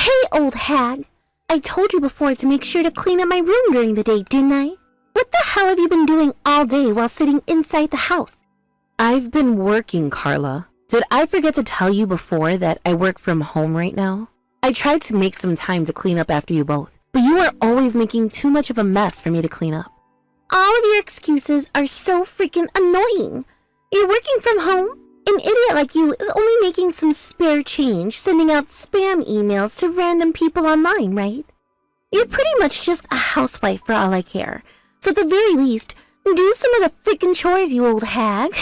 Hey, old hag. I told you before to make sure to clean up my room during the day, didn't I? What the hell have you been doing all day while sitting inside the house? I've been working, Carla. Did I forget to tell you before that I work from home right now? I tried to make some time to clean up after you both, but you are always making too much of a mess for me to clean up. All of your excuses are so freaking annoying. You're working from home? An idiot like you is only making some spare change, sending out spam emails to random people online, right? You're pretty much just a housewife for all I care. So at the very least, do some of the freaking chores, you old hag.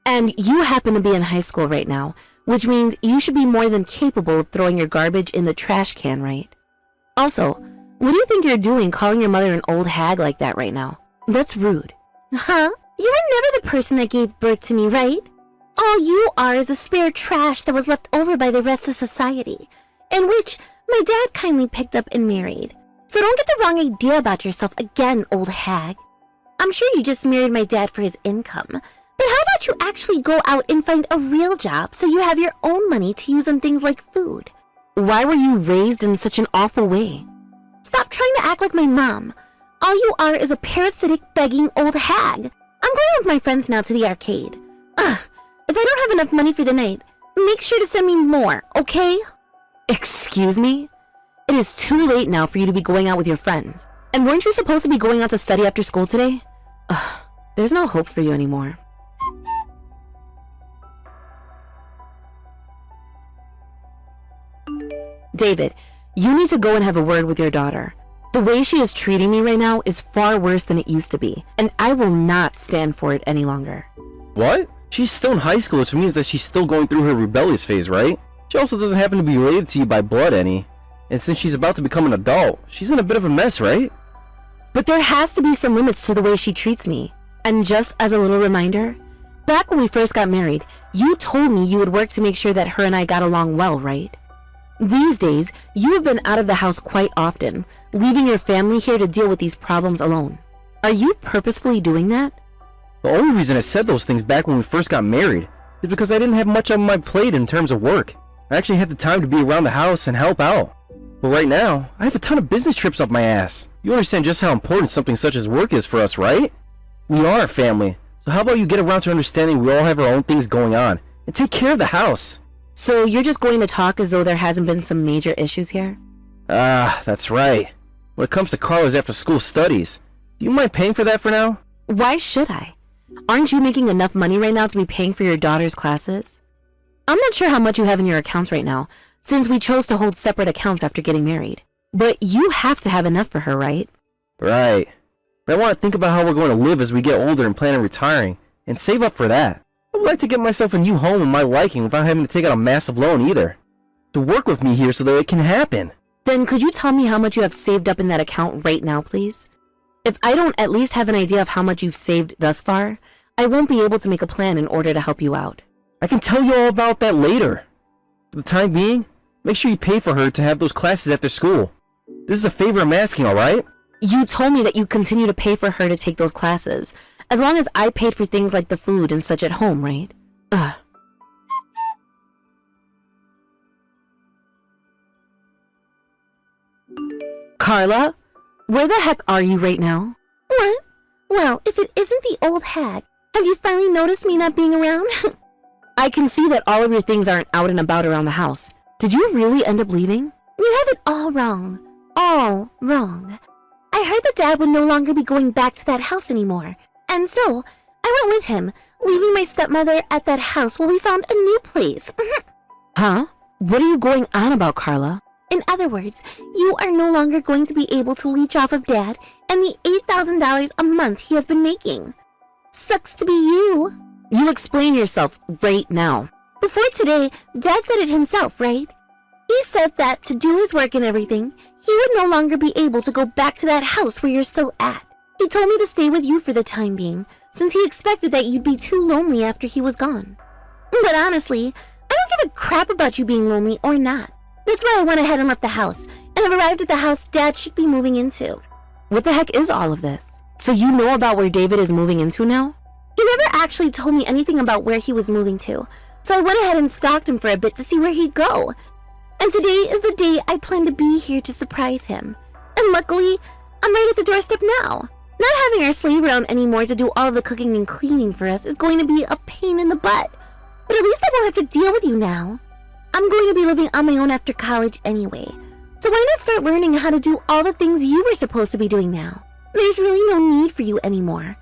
And you happen to be in high school right now, which means you should be more than capable of throwing your garbage in the trash can, right? Also, what do you think you're doing calling your mother an old hag like that right now? That's rude. Huh? You were never the person that gave birth to me, right? All you are is the spare trash that was left over by the rest of society, and which my dad kindly picked up and married. So don't get the wrong idea about yourself again, old hag. I'm sure you just married my dad for his income, but how about you actually go out and find a real job so you have your own money to use on things like food? Why were you raised in such an awful way? Stop trying to act like my mom. All you are is a parasitic, begging old hag. I'm going with my friends now to the arcade. Ugh. If I don't have enough money for the night, make sure to send me more, okay? Excuse me? It is too late now for you to be going out with your friends. And weren't you supposed to be going out to study after school today? Ugh, there's no hope for you anymore. David, you need to go and have a word with your daughter. The way she is treating me right now is far worse than it used to be, and I will not stand for it any longer. What? She's still in high school, which means that she's still going through her rebellious phase, right? She also doesn't happen to be related to you by blood any. And since she's about to become an adult, she's in a bit of a mess, right? But there has to be some limits to the way she treats me. And just as a little reminder, back when we first got married, you told me you would work to make sure that her and I got along well, right? These days, you have been out of the house quite often, leaving your family here to deal with these problems alone. Are you purposefully doing that? The only reason I said those things back when we first got married is because I didn't have much on my plate in terms of work. I actually had the time to be around the house and help out. But right now, I have a ton of business trips up my ass. You understand just how important something such as work is for us, right? We are a family, so how about you get around to understanding we all have our own things going on and take care of the house? So you're just going to talk as though there hasn't been some major issues here? Ah, that's right. When it comes to Carla's after-school studies, do you mind paying for that for now? Why should I? Aren't you making enough money right now to be paying for your daughter's classes? I'm not sure how much you have in your accounts right now, since we chose to hold separate accounts after getting married. But you have to have enough for her, right? Right. But I want to think about how we're going to live as we get older and plan on retiring, and save up for that. I would like to get myself a new home in my liking without having to take out a massive loan either. To work with me here so that it can happen. Then could you tell me how much you have saved up in that account right now, please? If I don't at least have an idea of how much you've saved thus far, I won't be able to make a plan in order to help you out. I can tell you all about that later. For the time being, make sure you pay for her to have those classes after school. This is a favor I'm asking, alright? You told me that you continue to pay for her to take those classes, as long as I paid for things like the food and such at home, right? Ugh. Carla? Where the heck are you right now? What? Well, if it isn't the old hag, have you finally noticed me not being around? I can see that all of your things aren't out and about around the house. Did you really end up leaving? You have it all wrong. All wrong. I heard that Dad would no longer be going back to that house anymore. And so, I went with him, leaving my stepmother at that house while we found a new place. Huh? What are you going on about, Carla? In other words, you are no longer going to be able to leech off of Dad and the $8,000 a month he has been making. Sucks to be you. You explain yourself right now. Before today, Dad said it himself, right? He said that to do his work and everything, he would no longer be able to go back to that house where you're still at. He told me to stay with you for the time being, since he expected that you'd be too lonely after he was gone. But honestly, I don't give a crap about you being lonely or not. That's why I went ahead and left the house, and I've arrived at the house Dad should be moving into. What the heck is all of this? So you know about where David is moving into now? He never actually told me anything about where he was moving to, so I went ahead and stalked him for a bit to see where he'd go. And today is the day I plan to be here to surprise him. And luckily, I'm right at the doorstep now. Not having our slave around anymore to do all of the cooking and cleaning for us is going to be a pain in the butt. But at least I won't have to deal with you now. I'm going to be living on my own after college anyway. So why not start learning how to do all the things you were supposed to be doing now? There's really no need for you anymore.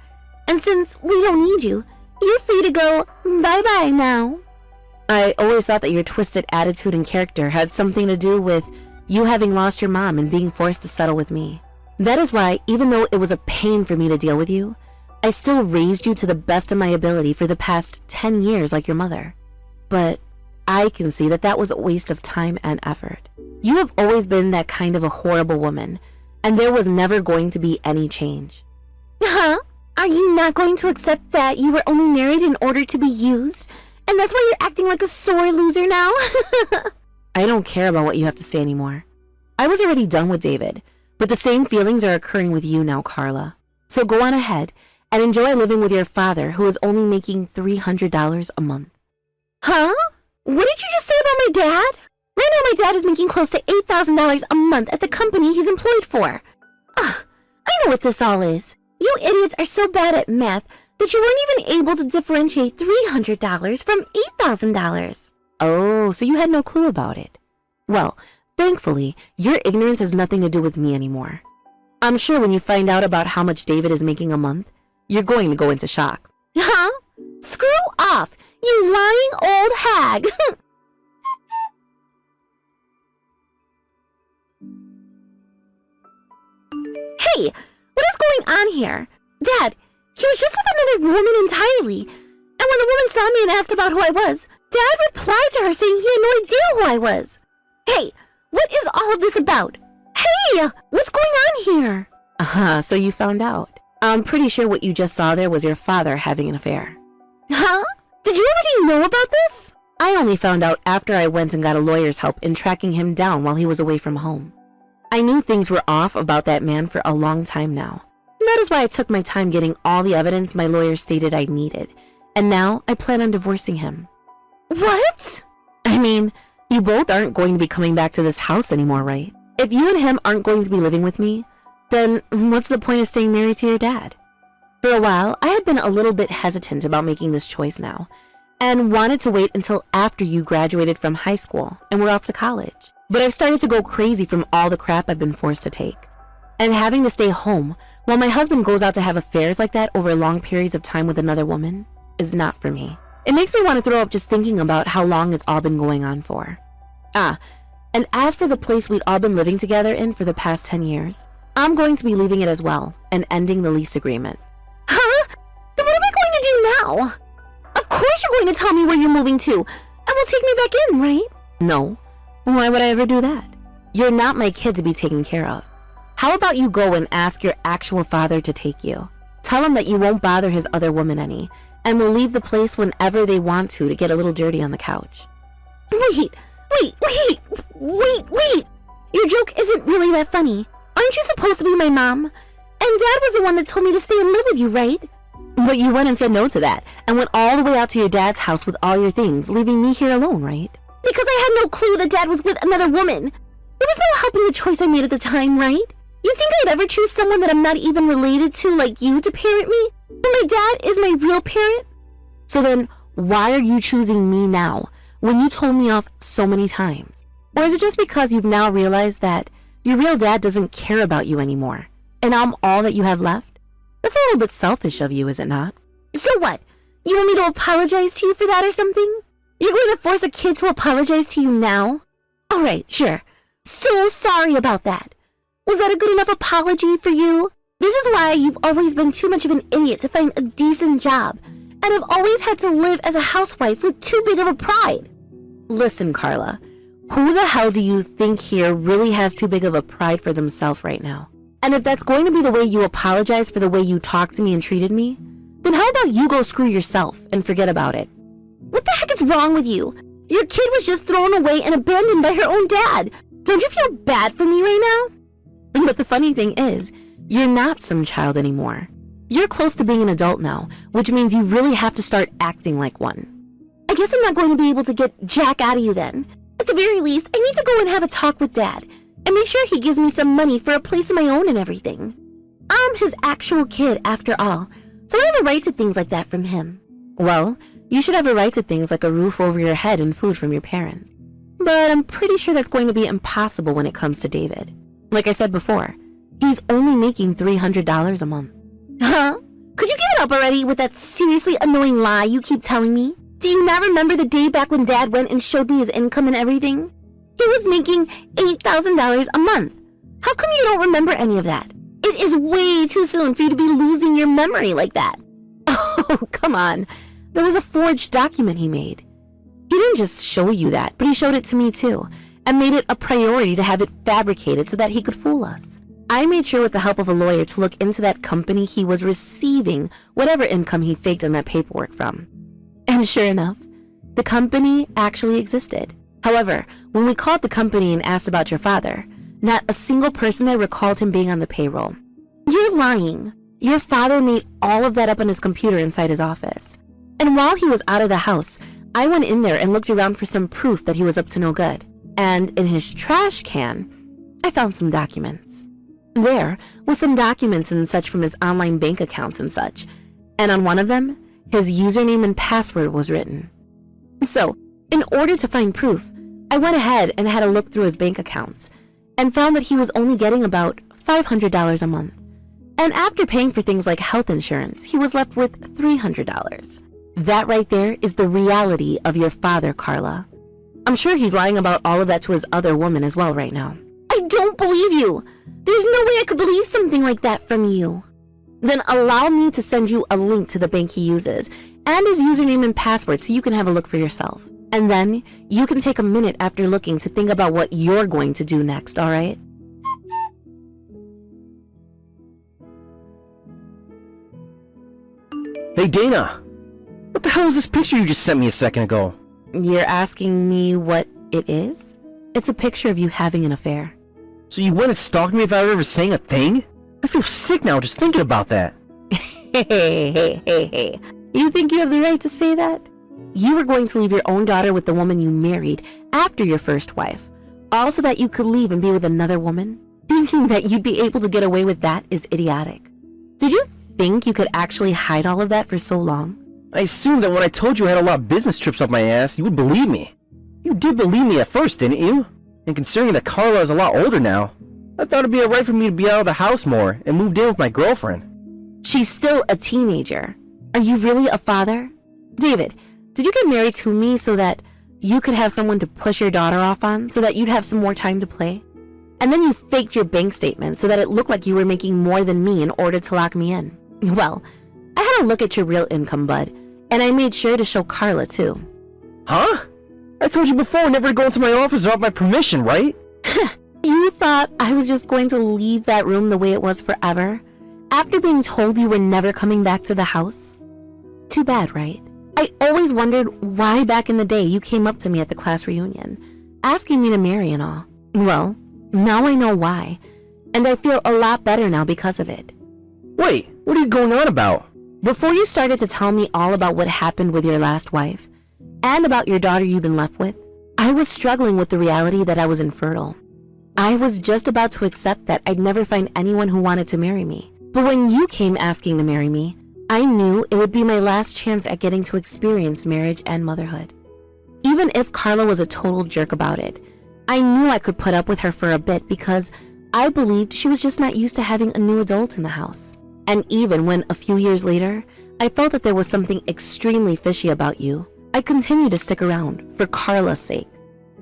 And since we don't need you, you're free to go bye-bye now. I always thought that your twisted attitude and character had something to do with you having lost your mom and being forced to settle with me. That is why, even though it was a pain for me to deal with you, I still raised you to the best of my ability for the past 10 years like your mother. But I can see that that was a waste of time and effort. You have always been that kind of a horrible woman, and there was never going to be any change. Huh? Are you not going to accept that you were only married in order to be used? And that's why you're acting like a sore loser now? I don't care about what you have to say anymore. I was already done with David, but the same feelings are occurring with you now, Carla. So go on ahead and enjoy living with your father, who is only making $300 a month. Huh? What did you just say about my dad? Right now my dad is making close to $8,000 a month at the company he's employed for. Ugh, I know what this all is. You idiots are so bad at math that you weren't even able to differentiate $300 from $8,000. Oh, so you had no clue about it. Well, thankfully, your ignorance has nothing to do with me anymore. I'm sure when you find out about how much David is making a month, you're going to go into shock. Huh? Screw off, you lying old hag! Hey, what is going on here? Dad, he was just with another woman entirely. And when the woman saw me and asked about who I was, Dad replied to her saying he had no idea who I was. Hey, what is all of this about? Hey, what's going on here? So you found out. I'm pretty sure what you just saw there was your father having an affair. Huh? Did you already know about this? I only found out after I went and got a lawyer's help in tracking him down while he was away from home. I knew things were off about that man for a long time now. And that is why I took my time getting all the evidence my lawyer stated I needed. And now I plan on divorcing him. What? I mean, you both aren't going to be coming back to this house anymore, right? If you and him aren't going to be living with me, then what's the point of staying married to your dad? For a while, I had been a little bit hesitant about making this choice now, and wanted to wait until after you graduated from high school and were off to college. But I've started to go crazy from all the crap I've been forced to take. And having to stay home while my husband goes out to have affairs like that over long periods of time with another woman is not for me. It makes me want to throw up just thinking about how long it's all been going on for. And as for the place we'd all been living together in for the past 10 years, I'm going to be leaving it as well and ending the lease agreement. Huh? Then what am I going to do now? Of course you're going to tell me where you're moving to, and will take me back in, right? No. Why would I ever do that? You're not my kid to be taken care of. How about you go and ask your actual father to take you? Tell him that you won't bother his other woman any, and will leave the place whenever they want to get a little dirty on the couch. Wait! Your joke isn't really that funny. Aren't you supposed to be my mom? And Dad was the one that told me to stay and live with you, right? But you went and said no to that, and went all the way out to your dad's house with all your things, leaving me here alone, right? Because I had no clue that Dad was with another woman. There was no helping the choice I made at the time, right? You think I'd ever choose someone that I'm not even related to like you to parent me? When my dad is my real parent? So then, why are you choosing me now, when you told me off so many times? Or is it just because you've now realized that your real dad doesn't care about you anymore, and I'm all that you have left? That's a little bit selfish of you, is it not? So what? You want me to apologize to you for that or something? You're going to force a kid to apologize to you now? Alright, sure. So sorry about that. Was that a good enough apology for you? This is why you've always been too much of an idiot to find a decent job, and have always had to live as a housewife with too big of a pride. Listen, Carla, who the hell do you think here really has too big of a pride for themselves right now? And if that's going to be the way you apologize for the way you talked to me and treated me, then how about you go screw yourself and forget about it? What the heck is wrong with you? Your kid was just thrown away and abandoned by her own dad. Don't you feel bad for me right now? But the funny thing is, you're not some child anymore. You're close to being an adult now, which means you really have to start acting like one. I guess I'm not going to be able to get Jack out of you then. It the very least, I need to go and have a talk with Dad and make sure he gives me some money for a place of my own and everything. I'm his actual kid, after all, so I have a right to things like that from him. Well, you should have a right to things like a roof over your head and food from your parents. But I'm pretty sure that's going to be impossible when it comes to David. Like I said before, he's only making $300 a month. Huh? Could you give it up already with that seriously annoying lie you keep telling me? Do you not remember the day back when Dad went and showed me his income and everything? He was making $8,000 a month. How come you don't remember any of that? It is way too soon for you to be losing your memory like that. Oh, come on. There was a forged document he made. He didn't just show you that, but he showed it to me too, and made it a priority to have it fabricated so that he could fool us. I made sure with the help of a lawyer to look into that company he was receiving whatever income he faked on that paperwork from. And sure enough, the company actually existed. However, when we called the company and asked about your father, not a single person there recalled him being on the payroll. You're lying. Your father made all of that up on his computer inside his office. And while he was out of the house, I went in there and looked around for some proof that he was up to no good. And in his trash can, I found some documents. There was some documents and such from his online bank accounts and such. And on one of them, his username and password was written. So, in order to find proof, I went ahead and had a look through his bank accounts and found that he was only getting about $500 a month. And after paying for things like health insurance, he was left with $300. That right there is the reality of your father, Carla. I'm sure he's lying about all of that to his other woman as well right now. I don't believe you. There's no way I could believe something like that from you. Then allow me to send you a link to the bank he uses and his username and password so you can have a look for yourself. And then you can take a minute after looking to think about what you're going to do next, all right? Hey, Dana. What the hell is this picture you just sent me a second ago? You're asking me what it is? It's a picture of you having an affair. So you went and stalked me without ever saying a thing? I feel sick now just thinking about that. Hey. You think you have the right to say that? You were going to leave your own daughter with the woman you married after your first wife, all so that you could leave and be with another woman? Thinking that you'd be able to get away with that is idiotic. Did you think you could actually hide all of that for so long? I assumed that when I told you I had a lot of business trips up my ass, you would believe me. You did believe me at first, didn't you? And considering that Carla is a lot older now, I thought it'd be alright for me to be out of the house more and moved in with my girlfriend. She's still a teenager. Are you really a father? David, did you get married to me so that you could have someone to push your daughter off on, so that you'd have some more time to play? And then you faked your bank statement so that it looked like you were making more than me in order to lock me in. Well, I had a look at your real income, bud, and I made sure to show Carla too. Huh? I told you before never to go into my office without my permission, right? You thought I was just going to leave that room the way it was forever? After being told you were never coming back to the house? Too bad, right? I always wondered why back in the day you came up to me at the class reunion, asking me to marry and all. Well, now I know why, and I feel a lot better now because of it. Wait, what are you going on about? Before you started to tell me all about what happened with your last wife, and about your daughter you've been left with, I was struggling with the reality that I was infertile. I was just about to accept that I'd never find anyone who wanted to marry me. But when you came asking to marry me, I knew it would be my last chance at getting to experience marriage and motherhood. Even if Carla was a total jerk about it, I knew I could put up with her for a bit because I believed she was just not used to having a new adult in the house. And even when a few years later, I felt that there was something extremely fishy about you, I continued to stick around for Carla's sake.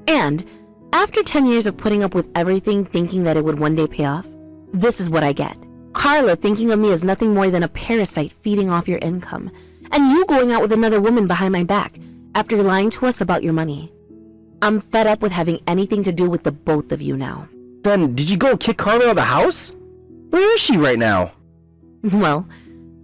And after 10 years of putting up with everything thinking that it would one day pay off, this is what I get. Carla thinking of me as nothing more than a parasite feeding off your income, and you going out with another woman behind my back after lying to us about your money. I'm fed up with having anything to do with the both of you now. Then, did you go and kick Carla out of the house? Where is she right now? Well,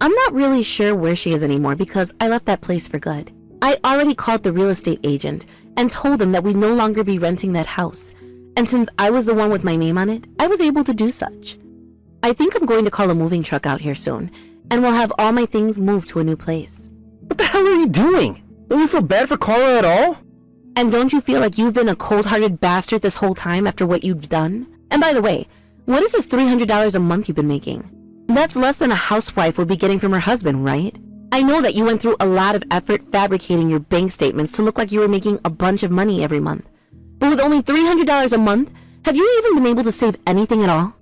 I'm not really sure where she is anymore because I left that place for good. I already called the real estate agent and told them that we'd no longer be renting that house. And since I was the one with my name on it, I was able to do such. I think I'm going to call a moving truck out here soon, and we'll have all my things moved to a new place. What the hell are you doing? Don't you feel bad for Carla at all? And don't you feel like you've been a cold-hearted bastard this whole time after what you've done? And by the way, what is this $300 a month you've been making? That's less than a housewife would be getting from her husband, right? I know that you went through a lot of effort fabricating your bank statements to look like you were making a bunch of money every month. But with only $300 a month, have you even been able to save anything at all?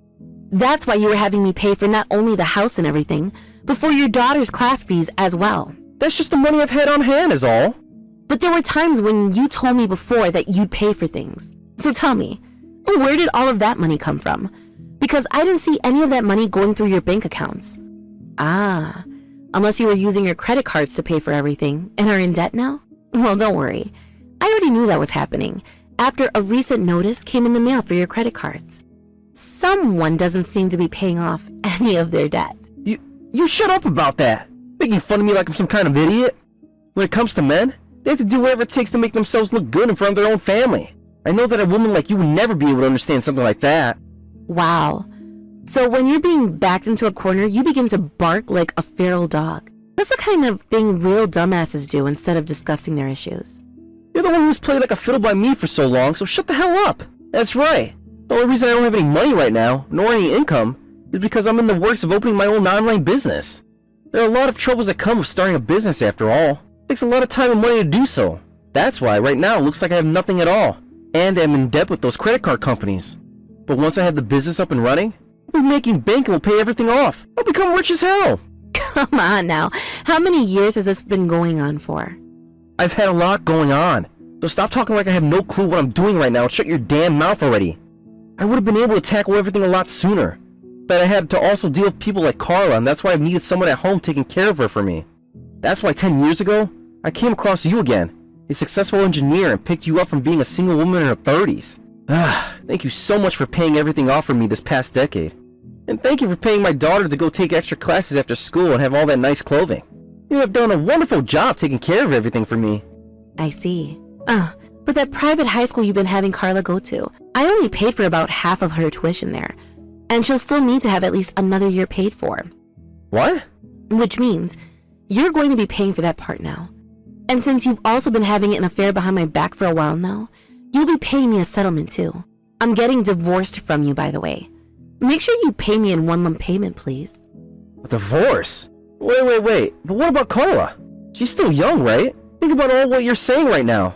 That's why you were having me pay for not only the house and everything, but for your daughter's class fees as well. That's just the money I've had on hand is all. But there were times when you told me before that you'd pay for things. So tell me, where did all of that money come from? Because I didn't see any of that money going through your bank accounts. Ah, unless you were using your credit cards to pay for everything and are in debt now? Well, don't worry. I already knew that was happening after a recent notice came in the mail for your credit cards. Someone doesn't seem to be paying off any of their debt. You shut up about that. Making fun of me like I'm some kind of idiot. When it comes to men, they have to do whatever it takes to make themselves look good in front of their own family. I know that a woman like you would never be able to understand something like that. Wow. So when you're being backed into a corner, you begin to bark like a feral dog. That's the kind of thing real dumbasses do instead of discussing their issues. You're the one who's played like a fiddle by me for so long, so shut the hell up. That's right. The only reason I don't have any money right now, nor any income, is because I'm in the works of opening my own online business. There are a lot of troubles that come with starting a business after all. It takes a lot of time and money to do so. That's why right now it looks like I have nothing at all, and I'm in debt with those credit card companies. But once I have the business up and running, I'll be making bank and we'll pay everything off. I'll become rich as hell. Come on now. How many years has this been going on for? I've had a lot going on. So stop talking like I have no clue what I'm doing right now and shut your damn mouth already. I would have been able to tackle everything a lot sooner. But I had to also deal with people like Carla, and that's why I've needed someone at home taking care of her for me. That's why 10 years ago, I came across you again, a successful engineer, and picked you up from being a single woman in her 30s. Thank you so much for paying everything off for me this past decade. And thank you for paying my daughter to go take extra classes after school and have all that nice clothing. You have done a wonderful job taking care of everything for me. I see. But that private high school you've been having Carla go to, I only paid for about half of her tuition there. And she'll still need to have at least another year paid for. What? Which means you're going to be paying for that part now. And since you've also been having an affair behind my back for a while now, you'll be paying me a settlement too. I'm getting divorced from you, by the way. Make sure you pay me in one lump payment, please. A divorce? Wait. But what about Carla? She's still young, right? Think about all what you're saying right now.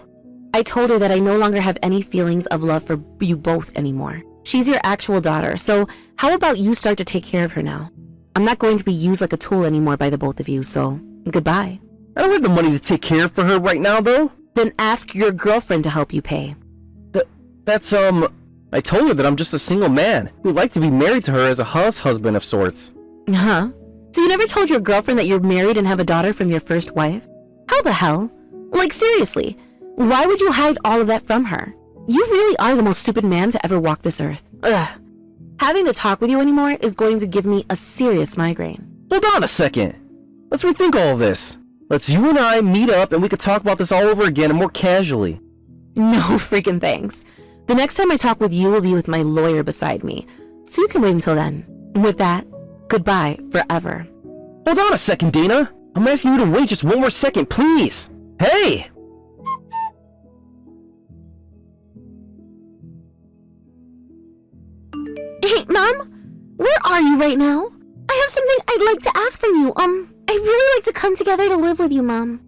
I told her that I no longer have any feelings of love for you both anymore. She's your actual daughter, so how about you start to take care of her now? I'm not going to be used like a tool anymore by the both of you, so goodbye. I don't have the money to take care of for her right now, though. Then ask your girlfriend to help you pay. I told her that I'm just a single man who'd like to be married to her as a husband of sorts. Huh? So you never told your girlfriend that you're married and have a daughter from your first wife? How the hell? Like seriously, why would you hide all of that from her? You really are the most stupid man to ever walk this earth. Ugh. Having to talk with you anymore is going to give me a serious migraine. Hold on a second. Let's rethink all of this. Let's you and I meet up and we could talk about this all over again and more casually. No freaking thanks. The next time I talk with you will be with my lawyer beside me, so you can wait until then. With that, goodbye forever. Hold on a second, Dana. I'm asking you to wait just one more second, please. Hey! Hey, Mom? Where are you right now? I have something I'd like to ask from you. I'd really like to come together to live with you, Mom.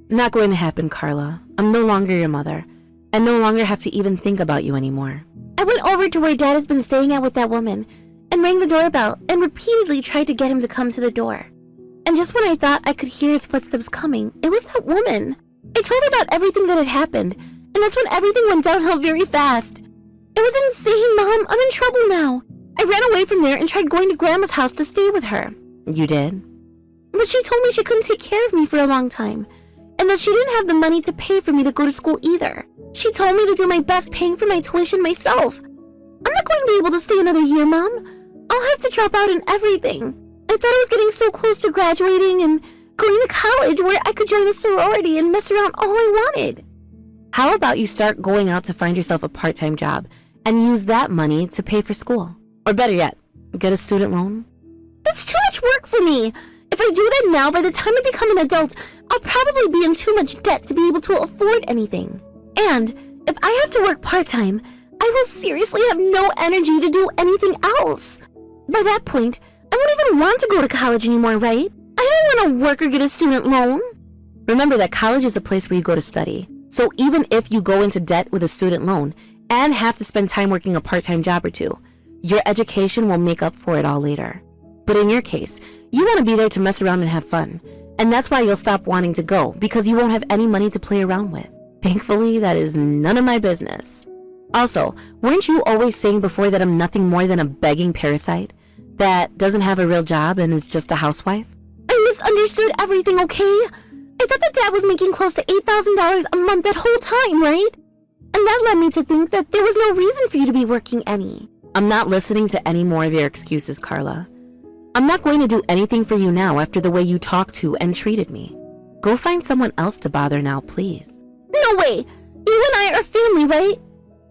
Not going to happen, Carla. I'm no longer your mother, and no longer have to even think about you anymore. I went over to where Dad has been staying at with that woman, and rang the doorbell, and repeatedly tried to get him to come to the door. And just when I thought I could hear his footsteps coming, it was that woman. I told her about everything that had happened, and that's when everything went downhill very fast. It was insane, Mom. I'm in trouble now. I ran away from there and tried going to Grandma's house to stay with her. You did? But she told me she couldn't take care of me for a long time, and that she didn't have the money to pay for me to go to school either. She told me to do my best paying for my tuition myself. I'm not going to be able to stay another year, Mom. I'll have to drop out in everything. I thought I was getting so close to graduating and going to college where I could join a sorority and mess around all I wanted. How about you start going out to find yourself a part-time job and use that money to pay for school? Or better yet, get a student loan? That's too much work for me. If I do that now, by the time I become an adult, I'll probably be in too much debt to be able to afford anything. And if I have to work part-time, I will seriously have no energy to do anything else. By that point, I won't even want to go to college anymore, right? I don't want to work or get a student loan. Remember that college is a place where you go to study. So even if you go into debt with a student loan and have to spend time working a part-time job or two, your education will make up for it all later. But in your case, you want to be there to mess around and have fun. And that's why you'll stop wanting to go, because you won't have any money to play around with. Thankfully, that is none of my business. Also, weren't you always saying before that I'm nothing more than a begging parasite that doesn't have a real job and is just a housewife? I misunderstood everything, okay? I thought that Dad was making close to $8,000 a month that whole time, right? And that led me to think that there was no reason for you to be working any. I'm not listening to any more of your excuses, Carla. I'm not going to do anything for you now after the way you talked to and treated me. Go find someone else to bother now, please. No way! You and I are family, right?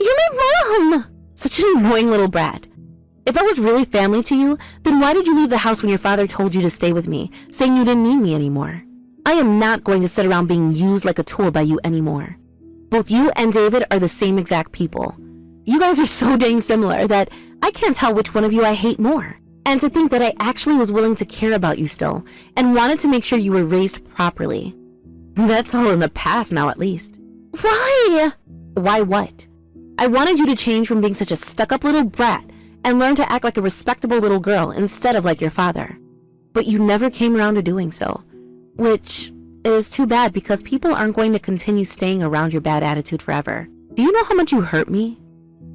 You're my mom! Such an annoying little brat. If I was really family to you, then why did you leave the house when your father told you to stay with me, saying you didn't need me anymore? I am not going to sit around being used like a tool by you anymore. Both you and David are the same exact people. You guys are so dang similar that I can't tell which one of you I hate more. And to think that I actually was willing to care about you still, and wanted to make sure you were raised properly. That's all in the past now, at least. Why? Why what? I wanted you to change from being such a stuck-up little brat and learn to act like a respectable little girl instead of like your father. But you never came around to doing so, which is too bad because people aren't going to continue staying around your bad attitude forever. Do you know how much you hurt me?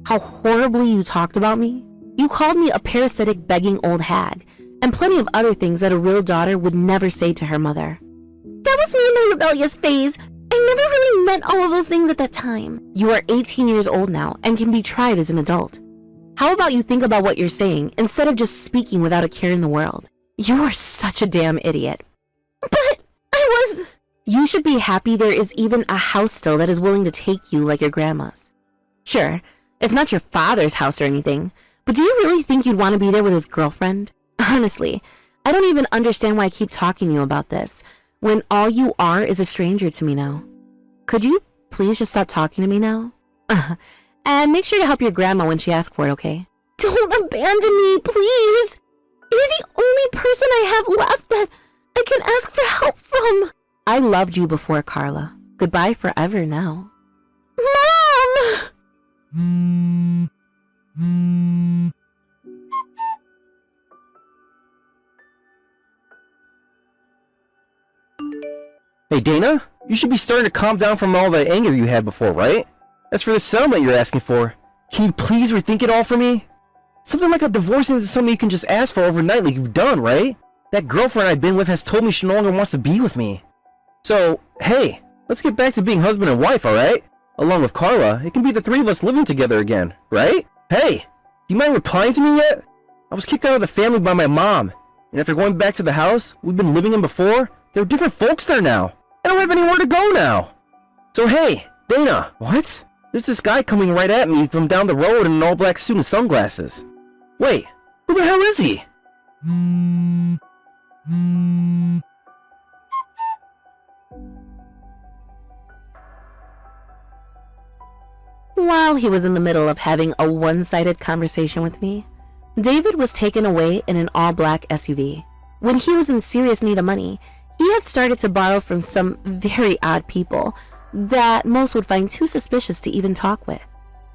How horribly you talked about me? You called me a parasitic, begging old hag, and plenty of other things that a real daughter would never say to her mother. That was me in my rebellious phase. I never really meant all of those things at that time. You are 18 years old now and can be tried as an adult. How about you think about what you're saying instead of just speaking without a care in the world? You are such a damn idiot. But I was... You should be happy there is even a house still that is willing to take you like your grandma's. Sure, it's not your father's house or anything, but do you really think you'd want to be there with his girlfriend? Honestly, I don't even understand why I keep talking to you about this, when all you are is a stranger to me now. Could you please just stop talking to me now? And make sure to help your grandma when she asks for it, okay? Don't abandon me, please! You're the only person I have left that I can ask for help from. I loved you before, Carla. Goodbye forever now. Mom! Hey, Dana, you should be starting to calm down from all the anger you had before, right? As for the settlement you're asking for, can you please rethink it all for me? Something like a divorce isn't something you can just ask for overnight like you've done, right? That girlfriend I've been with has told me she no longer wants to be with me. So, hey, let's get back to being husband and wife, alright? Along with Carla, it can be the three of us living together again, right? Hey, do you mind replying to me yet? I was kicked out of the family by my mom, and after going back to the house we've been living in before, there are different folks there now. I don't have anywhere to go now. So hey, Dana. What? There's this guy coming right at me from down the road in an all-black suit and sunglasses. Wait, who the hell is he? While he was in the middle of having a one-sided conversation with me, David was taken away in an all-black SUV. When he was in serious need of money, he had started to borrow from some very odd people that most would find too suspicious to even talk with.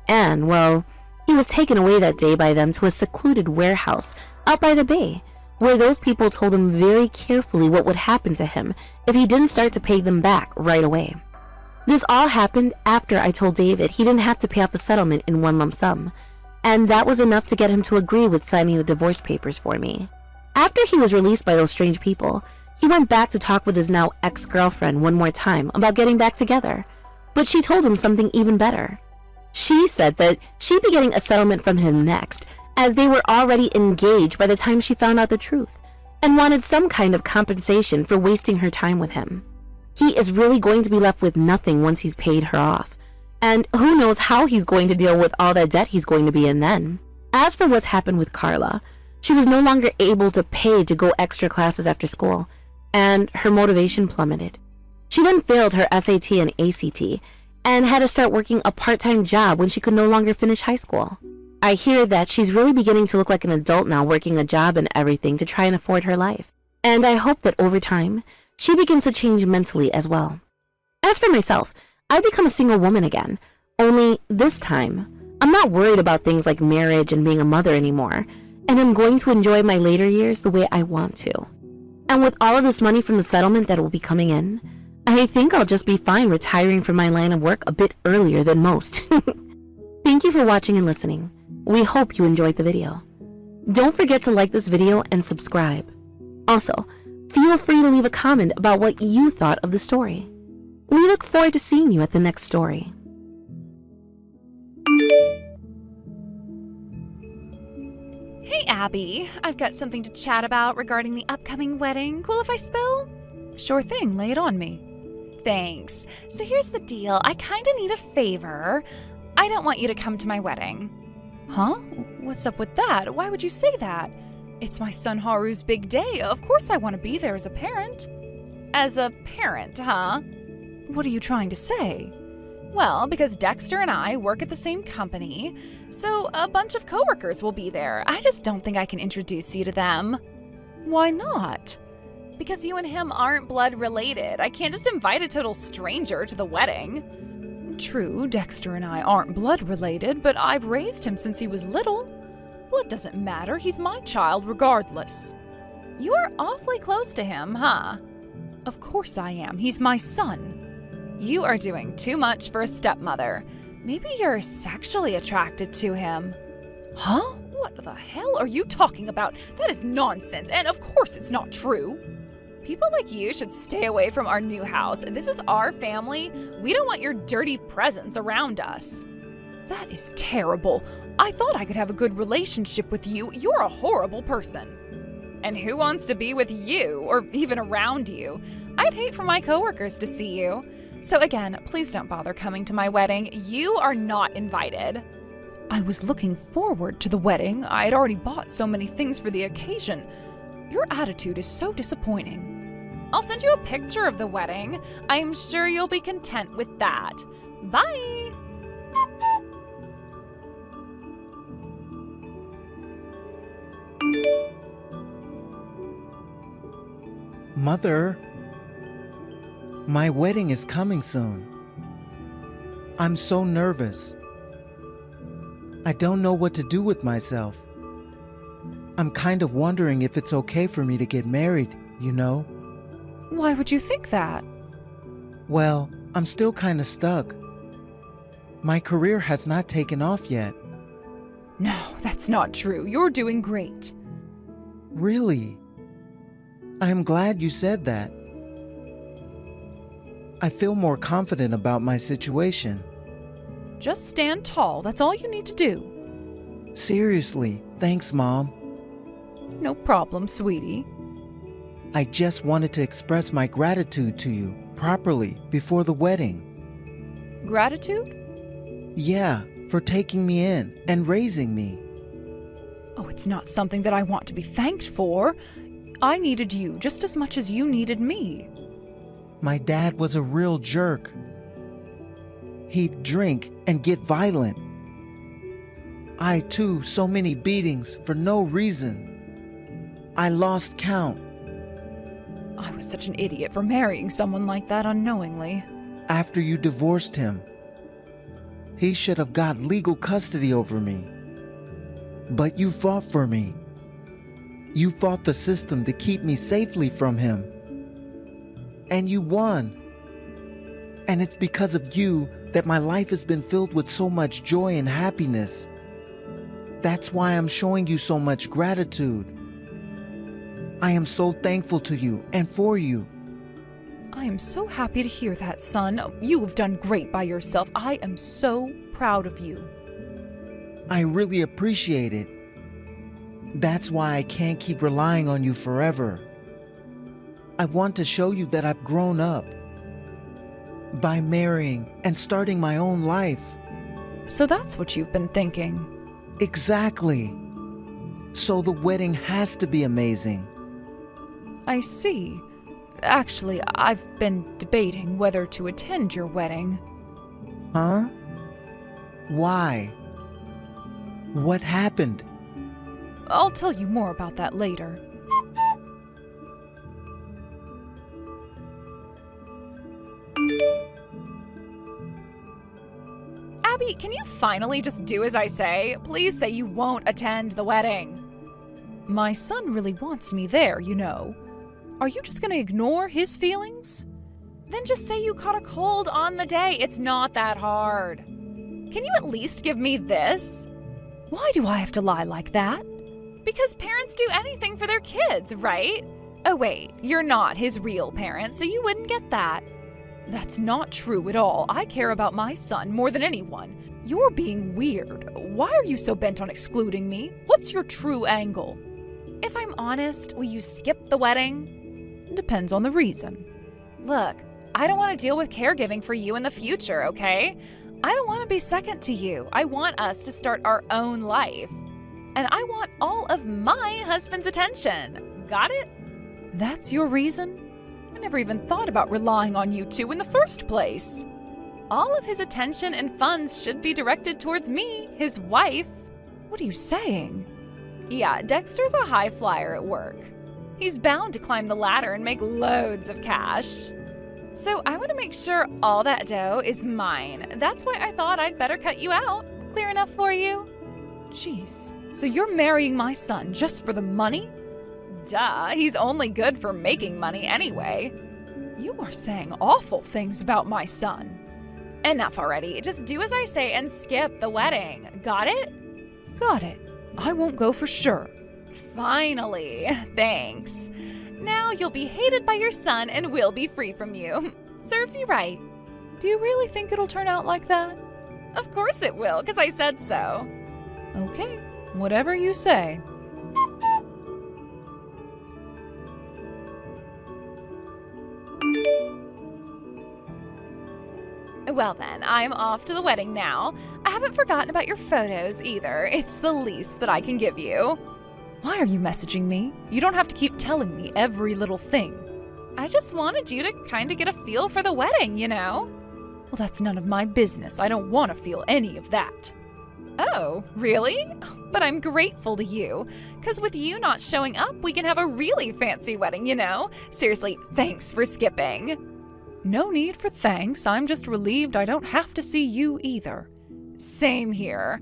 And, well, he was taken away that day by them to a secluded warehouse out by the bay, where those people told him very carefully what would happen to him if he didn't start to pay them back right away. This all happened after I told David he didn't have to pay off the settlement in one lump sum, and that was enough to get him to agree with signing the divorce papers for me. After he was released by those strange people, he went back to talk with his now ex-girlfriend one more time about getting back together, but she told him something even better. She said that she'd be getting a settlement from him next, as they were already engaged by the time she found out the truth, and wanted some kind of compensation for wasting her time with him. He is really going to be left with nothing once he's paid her off, and who knows how he's going to deal with all that debt he's going to be in then. As for what's happened with Carla, she was no longer able to pay to go extra classes after school, and her motivation plummeted. She then failed her SAT and ACT, and had to start working a part-time job when she could no longer finish high school. I hear that she's really beginning to look like an adult now, working a job and everything to try and afford her life. And I hope that over time, she begins to change mentally as well. As for myself, I've become a single woman again. Only this time, I'm not worried about things like marriage and being a mother anymore, and I'm going to enjoy my later years the way I want to. And with all of this money from the settlement that will be coming in, I think I'll just be fine retiring from my line of work a bit earlier than most. Thank you for watching and listening. We hope you enjoyed the video. Don't forget to like this video and subscribe. Also, feel free to leave a comment about what you thought of the story. We look forward to seeing you at the next story. Hey Abby, I've got something to chat about regarding the upcoming wedding. Cool if I spill? Sure thing, lay it on me. Thanks. So here's the deal, I kinda need a favor. I don't want you to come to my wedding. Huh? What's up with that? Why would you say that? It's my son Haru's big day. Of course I want to be there as a parent. As a parent, huh? What are you trying to say? Well, because Dexter and I work at the same company, so a bunch of coworkers will be there. I just don't think I can introduce you to them. Why not? Because you and him aren't blood related. I can't just invite a total stranger to the wedding. True, Dexter and I aren't blood related, but I've raised him since he was little. Blood doesn't matter, he's my child regardless. You are awfully close to him, huh? Of course I am, he's my son. You are doing too much for a stepmother. Maybe you're sexually attracted to him. Huh? What the hell are you talking about? That is nonsense, and of course it's not true. People like you should stay away from our new house. This is our family. We don't want your dirty presence around us. That is terrible. I thought I could have a good relationship with you. You're a horrible person. And who wants to be with you, or even around you? I'd hate for my coworkers to see you. So again, please don't bother coming to my wedding. You are not invited. I was looking forward to the wedding. I had already bought so many things for the occasion. Your attitude is so disappointing. I'll send you a picture of the wedding. I'm sure you'll be content with that. Bye! Mother, my wedding is coming soon. I'm so nervous. I don't know what to do with myself. I'm kind of wondering if it's okay for me to get married, you know? Why would you think that? Well, I'm still kind of stuck. My career has not taken off yet. No, that's not true. You're doing great. Really? I am glad you said that. I feel more confident about my situation. Just stand tall. That's all you need to do. Seriously, thanks, Mom. No problem, sweetie. I just wanted to express my gratitude to you properly before the wedding. Gratitude? Yeah, for taking me in and raising me. Oh, it's not something that I want to be thanked for. I needed you just as much as you needed me. My dad was a real jerk. He'd drink and get violent. I too, so many beatings for no reason. I lost count. I was such an idiot for marrying someone like that unknowingly. After you divorced him, he should have got legal custody over me. But you fought for me. You fought the system to keep me safely from him. And you won. And it's because of you that my life has been filled with so much joy and happiness. That's why I'm showing you so much gratitude. I am so thankful to you and for you. I am so happy to hear that, son. You have done great by yourself. I am so proud of you. I really appreciate it. That's why I can't keep relying on you forever. I want to show you that I've grown up by marrying and starting my own life. So that's what you've been thinking. Exactly. So the wedding has to be amazing. I see. Actually, I've been debating whether to attend your wedding. Huh? Why? What happened? I'll tell you more about that later. Abby, can you finally just do as I say? Please say you won't attend the wedding. My son really wants me there, you know. Are you just gonna ignore his feelings? Then just say you caught a cold on the day. It's not that hard. Can you at least give me this? Why do I have to lie like that? Because parents do anything for their kids, right? Oh wait, you're not his real parent, so you wouldn't get that. That's not true at all. I care about my son more than anyone. You're being weird. Why are you so bent on excluding me? What's your true angle? If I'm honest, will you skip the wedding? Depends on the reason. Look, I don't want to deal with caregiving for you in the future, okay? I don't want to be second to you. I want us to start our own life. And I want all of my husband's attention. Got it? That's your reason? I never even thought about relying on you two in the first place. All of his attention and funds should be directed towards me, his wife. What are you saying? Yeah, Dexter's a high flyer at work. He's bound to climb the ladder and make loads of cash. So I want to make sure all that dough is mine. That's why I thought I'd better cut you out. Clear enough for you? Jeez, so you're marrying my son just for the money? Duh, he's only good for making money anyway. You are saying awful things about my son. Enough already. Just do as I say and skip the wedding. Got it? Got it. I won't go for sure. Finally. Thanks. Now you'll be hated by your son and we'll be free from you. Serves you right. Do you really think it'll turn out like that? Of course it will, because I said so. Okay, whatever you say. Well then, I'm off to the wedding now. I haven't forgotten about your photos either. It's the least that I can give you. Why are you messaging me? You don't have to keep telling me every little thing. I just wanted you to kind of get a feel for the wedding, you know? Well, that's none of my business. I don't want to feel any of that. Oh, really? But I'm grateful to you, because with you not showing up, we can have a really fancy wedding, you know? Seriously, thanks for skipping. No need for thanks. I'm just relieved I don't have to see you either. Same here.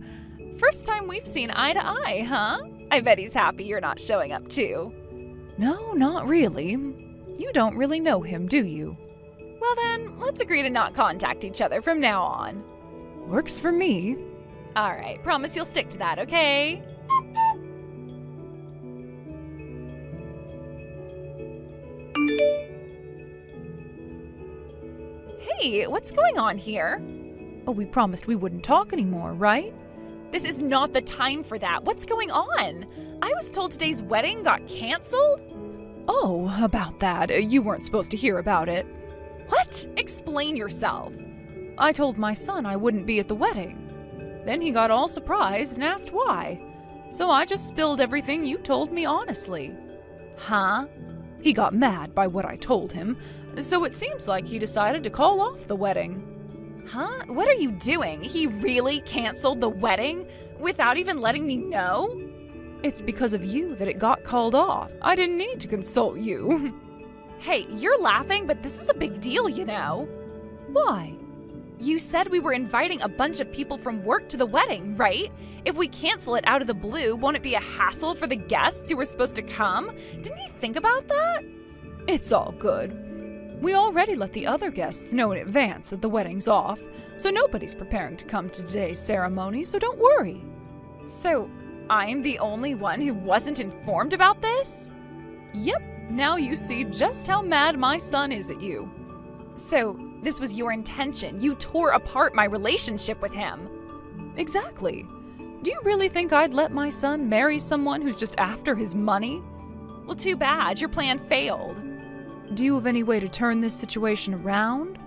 First time we've seen eye to eye, huh? I bet he's happy you're not showing up too. No, not really. You don't really know him, do you? Well then, let's agree to not contact each other from now on. Works for me. All right, promise you'll stick to that, okay? Hey, what's going on here? Oh, we promised we wouldn't talk anymore, right? This is not the time for that. What's going on? I was told today's wedding got canceled. Oh, about that. You weren't supposed to hear about it. What? Explain yourself. I told my son I wouldn't be at the wedding. Then he got all surprised and asked why. So I just spilled everything you told me honestly. Huh? He got mad by what I told him, so it seems like he decided to call off the wedding. Huh? What are you doing? He really canceled the wedding without even letting me know? It's because of you that it got called off. I didn't need to consult you. Hey, you're laughing, but this is a big deal, you know. Why? You said we were inviting a bunch of people from work to the wedding, right? If we cancel it out of the blue, won't it be a hassle for the guests who were supposed to come? Didn't you think about that? It's all good. We already let the other guests know in advance that the wedding's off, so nobody's preparing to come to today's ceremony, so don't worry. So, I'm the only one who wasn't informed about this? Yep, now you see just how mad my son is at you. So, this was your intention. You tore apart my relationship with him. Exactly. Do you really think I'd let my son marry someone who's just after his money? Well, too bad. Your plan failed. Do you have any way to turn this situation around?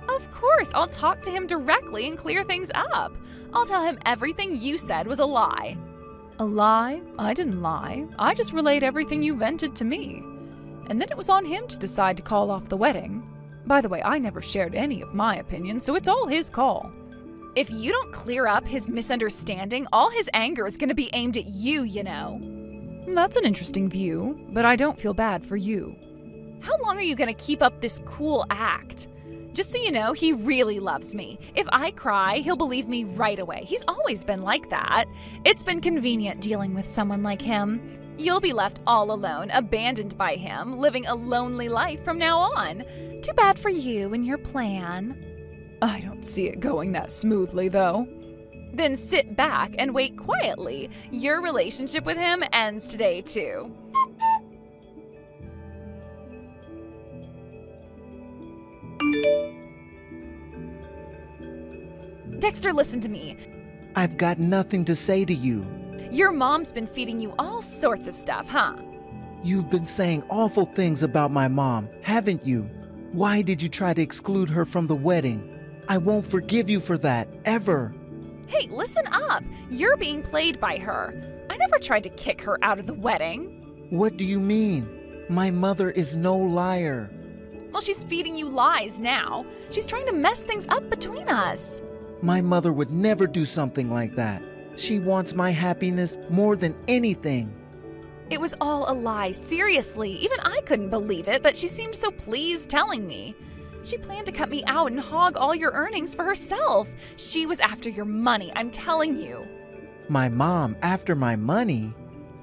Of course. I'll talk to him directly and clear things up. I'll tell him everything you said was a lie. A lie? I didn't lie. I just relayed everything you vented to me. And then it was on him to decide to call off the wedding. By the way, I never shared any of my opinions, so it's all his call. If you don't clear up his misunderstanding, all his anger is gonna be aimed at you, you know. That's an interesting view, but I don't feel bad for you. How long are you gonna keep up this cool act? Just so you know, he really loves me. If I cry, he'll believe me right away. He's always been like that. It's been convenient dealing with someone like him. You'll be left all alone, abandoned by him, living a lonely life from now on. Too bad for you and your plan. I don't see it going that smoothly, though. Then sit back and wait quietly. Your relationship with him ends today, too. Dexter, listen to me. I've got nothing to say to you. Your mom's been feeding you all sorts of stuff, huh? You've been saying awful things about my mom, haven't you? Why did you try to exclude her from the wedding? I won't forgive you for that, ever. Hey, listen up. You're being played by her. I never tried to kick her out of the wedding. What do you mean? My mother is no liar. Well, she's feeding you lies now. She's trying to mess things up between us. My mother would never do something like that. She wants my happiness more than anything. It was all a lie, seriously. Even I couldn't believe it, but she seemed so pleased telling me. She planned to cut me out and hog all your earnings for herself. She was after your money, I'm telling you. My mom after my money?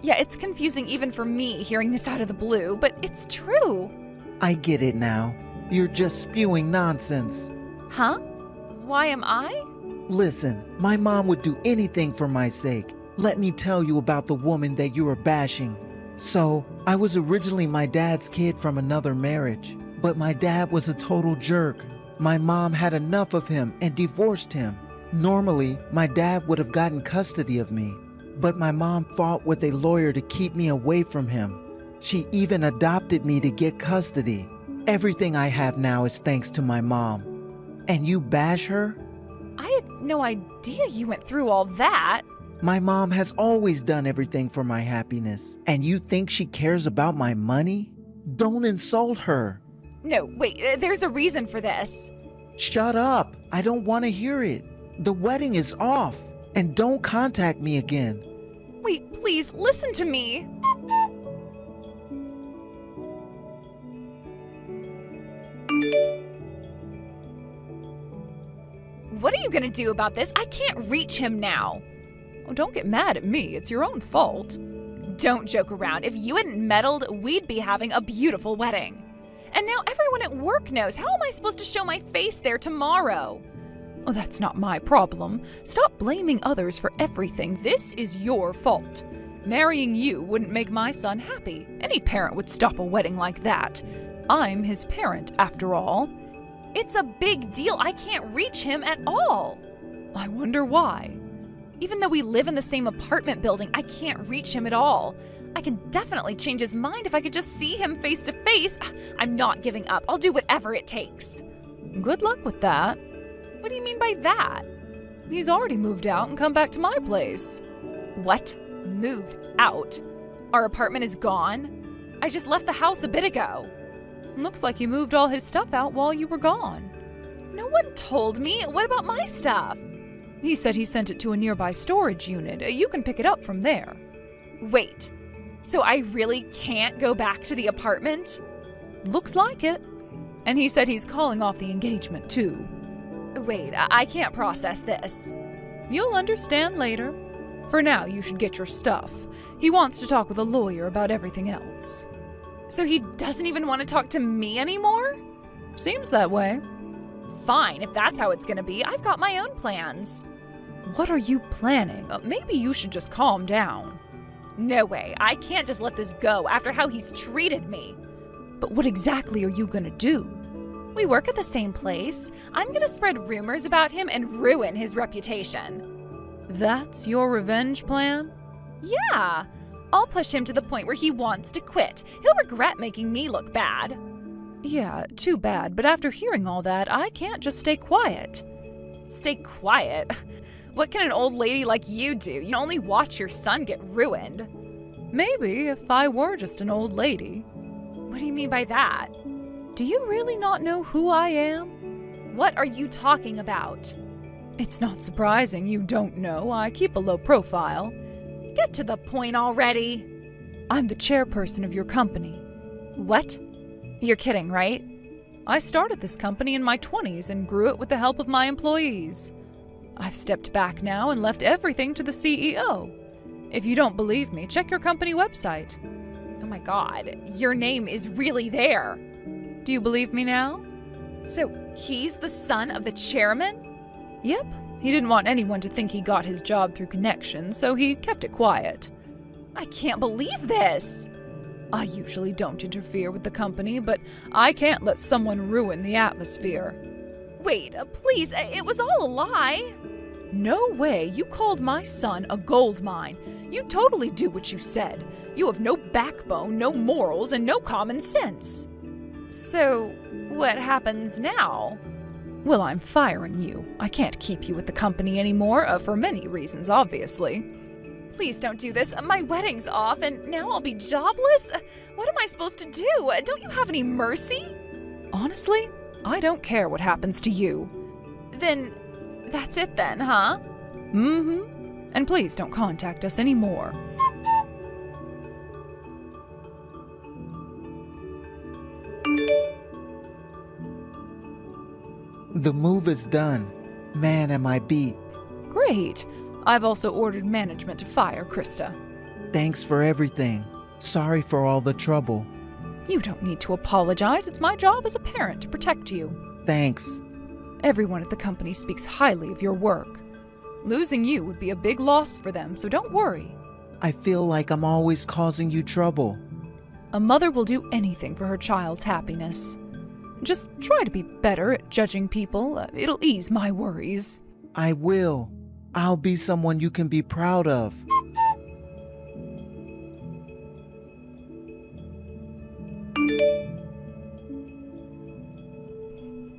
Yeah, it's confusing even for me hearing this out of the blue, but it's true. I get it now. You're just spewing nonsense. Huh? Why am I? Listen, my mom would do anything for my sake. Let me tell you about the woman that you are bashing. So, I was originally my dad's kid from another marriage, but my dad was a total jerk. My mom had enough of him and divorced him. Normally, my dad would have gotten custody of me, but my mom fought with a lawyer to keep me away from him. She even adopted me to get custody. Everything I have now is thanks to my mom. And you bash her? I had no idea you went through all that. My mom has always done everything for my happiness. And you think she cares about my money? Don't insult her. No, wait, there's a reason for this. Shut up. I don't want to hear it. The wedding is off. And don't contact me again. Wait, please, listen to me. What are you gonna do about this? I can't reach him now. Oh, don't get mad at me. It's your own fault. Don't joke around. If you hadn't meddled, we'd be having a beautiful wedding. And now everyone at work knows. How am I supposed to show my face there tomorrow? Oh, that's not my problem. Stop blaming others for everything. This is your fault. Marrying you wouldn't make my son happy. Any parent would stop a wedding like that. I'm his parent, after all. It's a big deal. I can't reach him at all. I wonder why. Even though we live in the same apartment building, I can't reach him at all. I can definitely change his mind if I could just see him face to face. I'm not giving up. I'll do whatever it takes. Good luck with that. What do you mean by that? He's already moved out and come back to my place. What? Moved out? Our apartment is gone? I just left the house a bit ago. Looks like he moved all his stuff out while you were gone. No one told me. What about my stuff? He said he sent it to a nearby storage unit. You can pick it up from there. Wait, so I really can't go back to the apartment? Looks like it. And he said he's calling off the engagement too. Wait, I can't process this. You'll understand later. For now, you should get your stuff. He wants to talk with a lawyer about everything else. So he doesn't even want to talk to me anymore? Seems that way. Fine, if that's how it's gonna be, I've got my own plans. What are you planning? Maybe you should just calm down. No way, I can't just let this go after how he's treated me. But what exactly are you gonna do? We work at the same place. I'm gonna spread rumors about him and ruin his reputation. That's your revenge plan? Yeah. I'll push him to the point where he wants to quit. He'll regret making me look bad. Yeah, too bad, but after hearing all that, I can't just stay quiet. Stay quiet? What can an old lady like you do? You only watch your son get ruined. Maybe if I were just an old lady. What do you mean by that? Do you really not know who I am? What are you talking about? It's not surprising you don't know. I keep a low profile. Get to the point already. I'm the chairperson of your company. What? You're kidding, right? I started this company in my 20s and grew it with the help of my employees. I've stepped back now and left everything to the CEO. If you don't believe me, check your company website. Oh my God, your name is really there. Do you believe me now? So he's the son of the chairman? Yep, he didn't want anyone to think he got his job through connections, so he kept it quiet. I can't believe this! I usually don't interfere with the company, but I can't let someone ruin the atmosphere. Wait, please, it was all a lie. No way, you called my son a gold mine. You totally do what you said. You have no backbone, no morals, and no common sense. So, what happens now? Well, I'm firing you. I can't keep you with the company anymore, for many reasons, obviously. Please don't do this. My wedding's off, and now I'll be jobless? What am I supposed to do? Don't you have any mercy? Honestly, I don't care what happens to you. Then, that's it then, huh? Mm-hmm. And please don't contact us anymore. The move is done. Man, am I beat. Great. I've also ordered management to fire Krista. Thanks for everything. Sorry for all the trouble. You don't need to apologize. It's my job as a parent to protect you. Thanks. Everyone at the company speaks highly of your work. Losing you would be a big loss for them, so don't worry. I feel like I'm always causing you trouble. A mother will do anything for her child's happiness. Just try to be better at judging people. It'll ease my worries. I will. I'll be someone you can be proud of.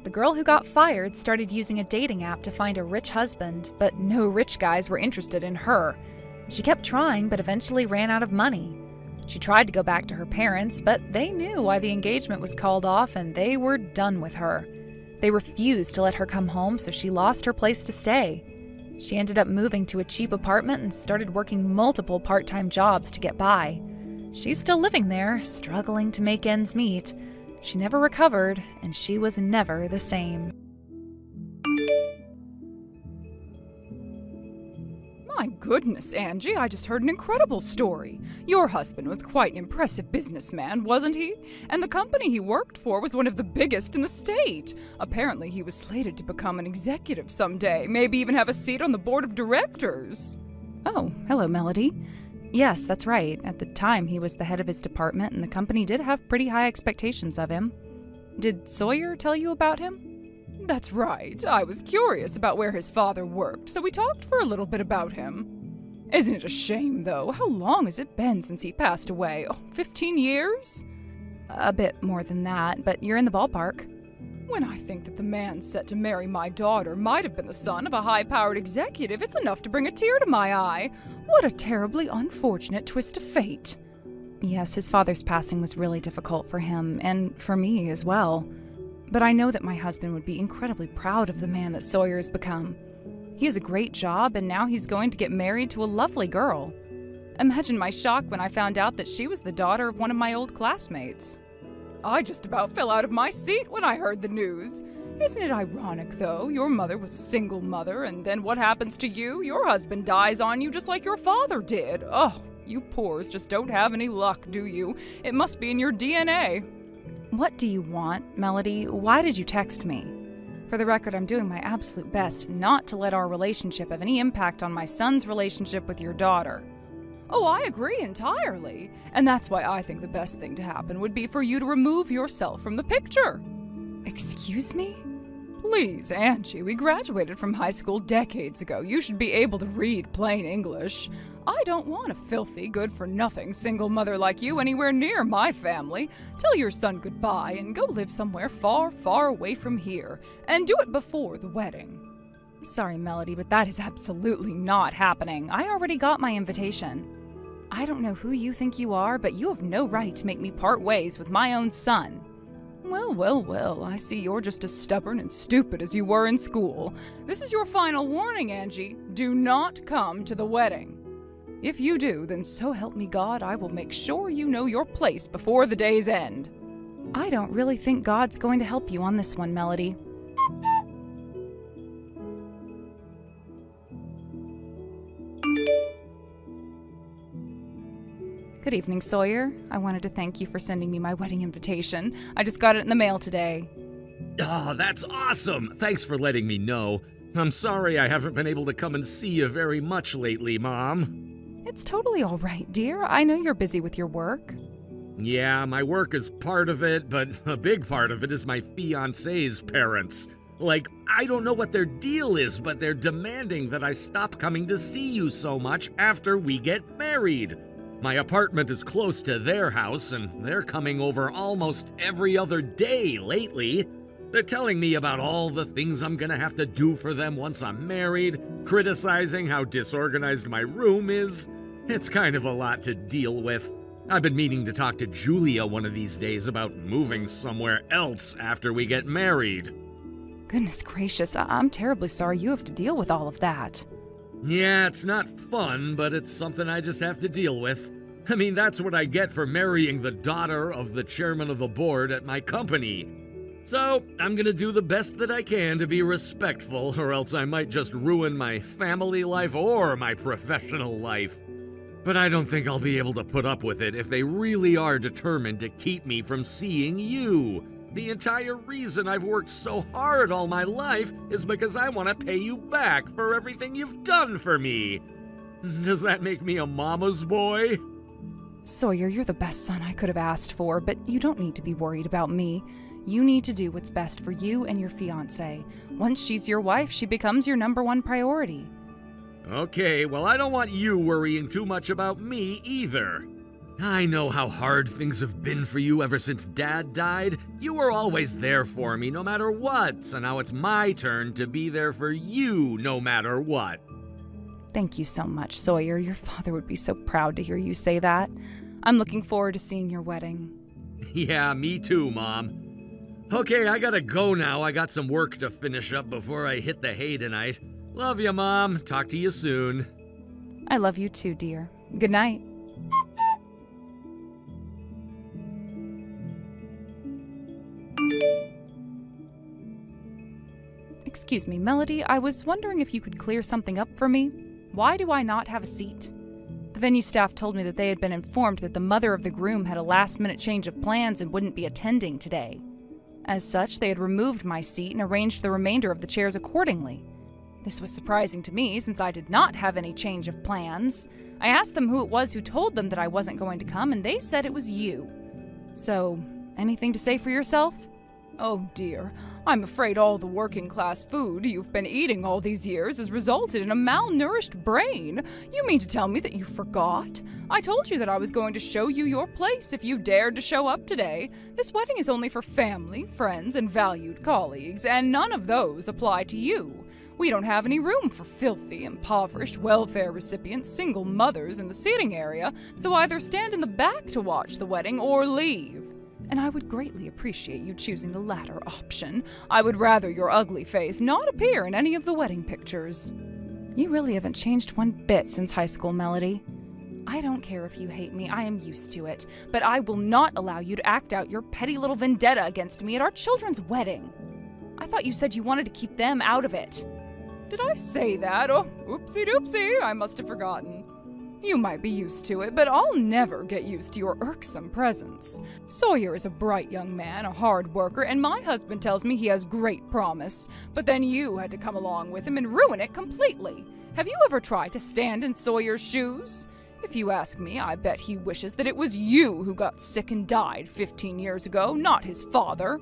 The girl who got fired started using a dating app to find a rich husband, but no rich guys were interested in her. She kept trying, but eventually ran out of money. She tried to go back to her parents, but they knew why the engagement was called off and they were done with her. They refused to let her come home, so she lost her place to stay. She ended up moving to a cheap apartment and started working multiple part-time jobs to get by. She's still living there, struggling to make ends meet. She never recovered, and she was never the same. My goodness, Angie, I just heard an incredible story. Your husband was quite an impressive businessman, wasn't he? And the company he worked for was one of the biggest in the state. Apparently, he was slated to become an executive someday, maybe even have a seat on the board of directors. Oh, hello, Melody. Yes, that's right. At the time, he was the head of his department, and the company did have pretty high expectations of him. Did Sawyer tell you about him? That's right. I was curious about where his father worked, so we talked for a little bit about him. Isn't it a shame, though? How long has it been since he passed away? 15 years? A bit more than that, but you're in the ballpark. When I think that the man set to marry my daughter might have been the son of a high-powered executive, it's enough to bring a tear to my eye. What a terribly unfortunate twist of fate. Yes, his father's passing was really difficult for him, and for me as well. But I know that my husband would be incredibly proud of the man that Sawyer has become. He has a great job, and now he's going to get married to a lovely girl. Imagine my shock when I found out that she was the daughter of one of my old classmates. I just about fell out of my seat when I heard the news. Isn't it ironic, though? Your mother was a single mother, and then what happens to you? Your husband dies on you just like your father did. Oh, you poors just don't have any luck, do you? It must be in your DNA. What do you want, Melody? Why did you text me? For the record, I'm doing my absolute best not to let our relationship have any impact on my son's relationship with your daughter. Oh, I agree entirely. And that's why I think the best thing to happen would be for you to remove yourself from the picture. Excuse me? Please, Angie, we graduated from high school decades ago. You should be able to read plain English. I don't want a filthy, good-for-nothing single mother like you anywhere near my family. Tell your son goodbye and go live somewhere far, far away from here. And do it before the wedding. Sorry, Melody, but that is absolutely not happening. I already got my invitation. I don't know who you think you are, but you have no right to make me part ways with my own son. Well, well, well, I see you're just as stubborn and stupid as you were in school. This is your final warning, Angie. Do not come to the wedding. If you do, then so help me God, I will make sure you know your place before the day's end. I don't really think God's going to help you on this one, Melody. Good evening, Sawyer. I wanted to thank you for sending me my wedding invitation. I just got it in the mail today. Oh, that's awesome! Thanks for letting me know. I'm sorry I haven't been able to come and see you very much lately, Mom. It's totally all right, dear. I know you're busy with your work. Yeah, my work is part of it, but a big part of it is my fiancé's parents. Like, I don't know what their deal is, but they're demanding that I stop coming to see you so much after we get married. My apartment is close to their house, and they're coming over almost every other day lately. They're telling me about all the things I'm gonna have to do for them once I'm married, criticizing how disorganized my room is. It's kind of a lot to deal with. I've been meaning to talk to Julia one of these days about moving somewhere else after we get married. Goodness gracious, I'm terribly sorry you have to deal with all of that. Yeah, it's not fun, but it's something I just have to deal with. I mean, that's what I get for marrying the daughter of the chairman of the board at my company. So, I'm gonna do the best that I can to be respectful, or else I might just ruin my family life or my professional life. But I don't think I'll be able to put up with it if they really are determined to keep me from seeing you. The entire reason I've worked so hard all my life is because I want to pay you back for everything you've done for me. Does that make me a mama's boy? Sawyer, you're the best son I could have asked for, but you don't need to be worried about me. You need to do what's best for you and your fiancée. Once she's your wife, she becomes your #1 priority. Okay, well, I don't want you worrying too much about me either. I know how hard things have been for you ever since Dad died. You were always there for me no matter what, so now it's my turn to be there for you no matter what. Thank you so much, Sawyer. Your father would be so proud to hear you say that. I'm looking forward to seeing your wedding. Yeah, me too, Mom. Okay, I gotta go now. I got some work to finish up before I hit the hay tonight. Love you, Mom. Talk to you soon. I love you too, dear. Good night. Excuse me, Melody, I was wondering if you could clear something up for me. Why do I not have a seat? The venue staff told me that they had been informed that the mother of the groom had a last-minute change of plans and wouldn't be attending today. As such, they had removed my seat and arranged the remainder of the chairs accordingly. This was surprising to me, since I did not have any change of plans. I asked them who it was who told them that I wasn't going to come, and they said it was you. So, anything to say for yourself? Oh dear, I'm afraid all the working-class food you've been eating all these years has resulted in a malnourished brain. You mean to tell me that you forgot? I told you that I was going to show you your place if you dared to show up today. This wedding is only for family, friends, and valued colleagues, and none of those apply to you. We don't have any room for filthy, impoverished, welfare recipient single mothers in the seating area, so either stand in the back to watch the wedding or leave. And I would greatly appreciate you choosing the latter option. I would rather your ugly face not appear in any of the wedding pictures. You really haven't changed one bit since high school, Melody. I don't care if you hate me, I am used to it. But I will not allow you to act out your petty little vendetta against me at our children's wedding. I thought you said you wanted to keep them out of it. Did I say that? Oh, oopsie-doopsie, I must have forgotten. You might be used to it, but I'll never get used to your irksome presence. Sawyer is a bright young man, a hard worker, and my husband tells me he has great promise. But then you had to come along with him and ruin it completely. Have you ever tried to stand in Sawyer's shoes? If you ask me, I bet he wishes that it was you who got sick and died 15 years ago, not his father.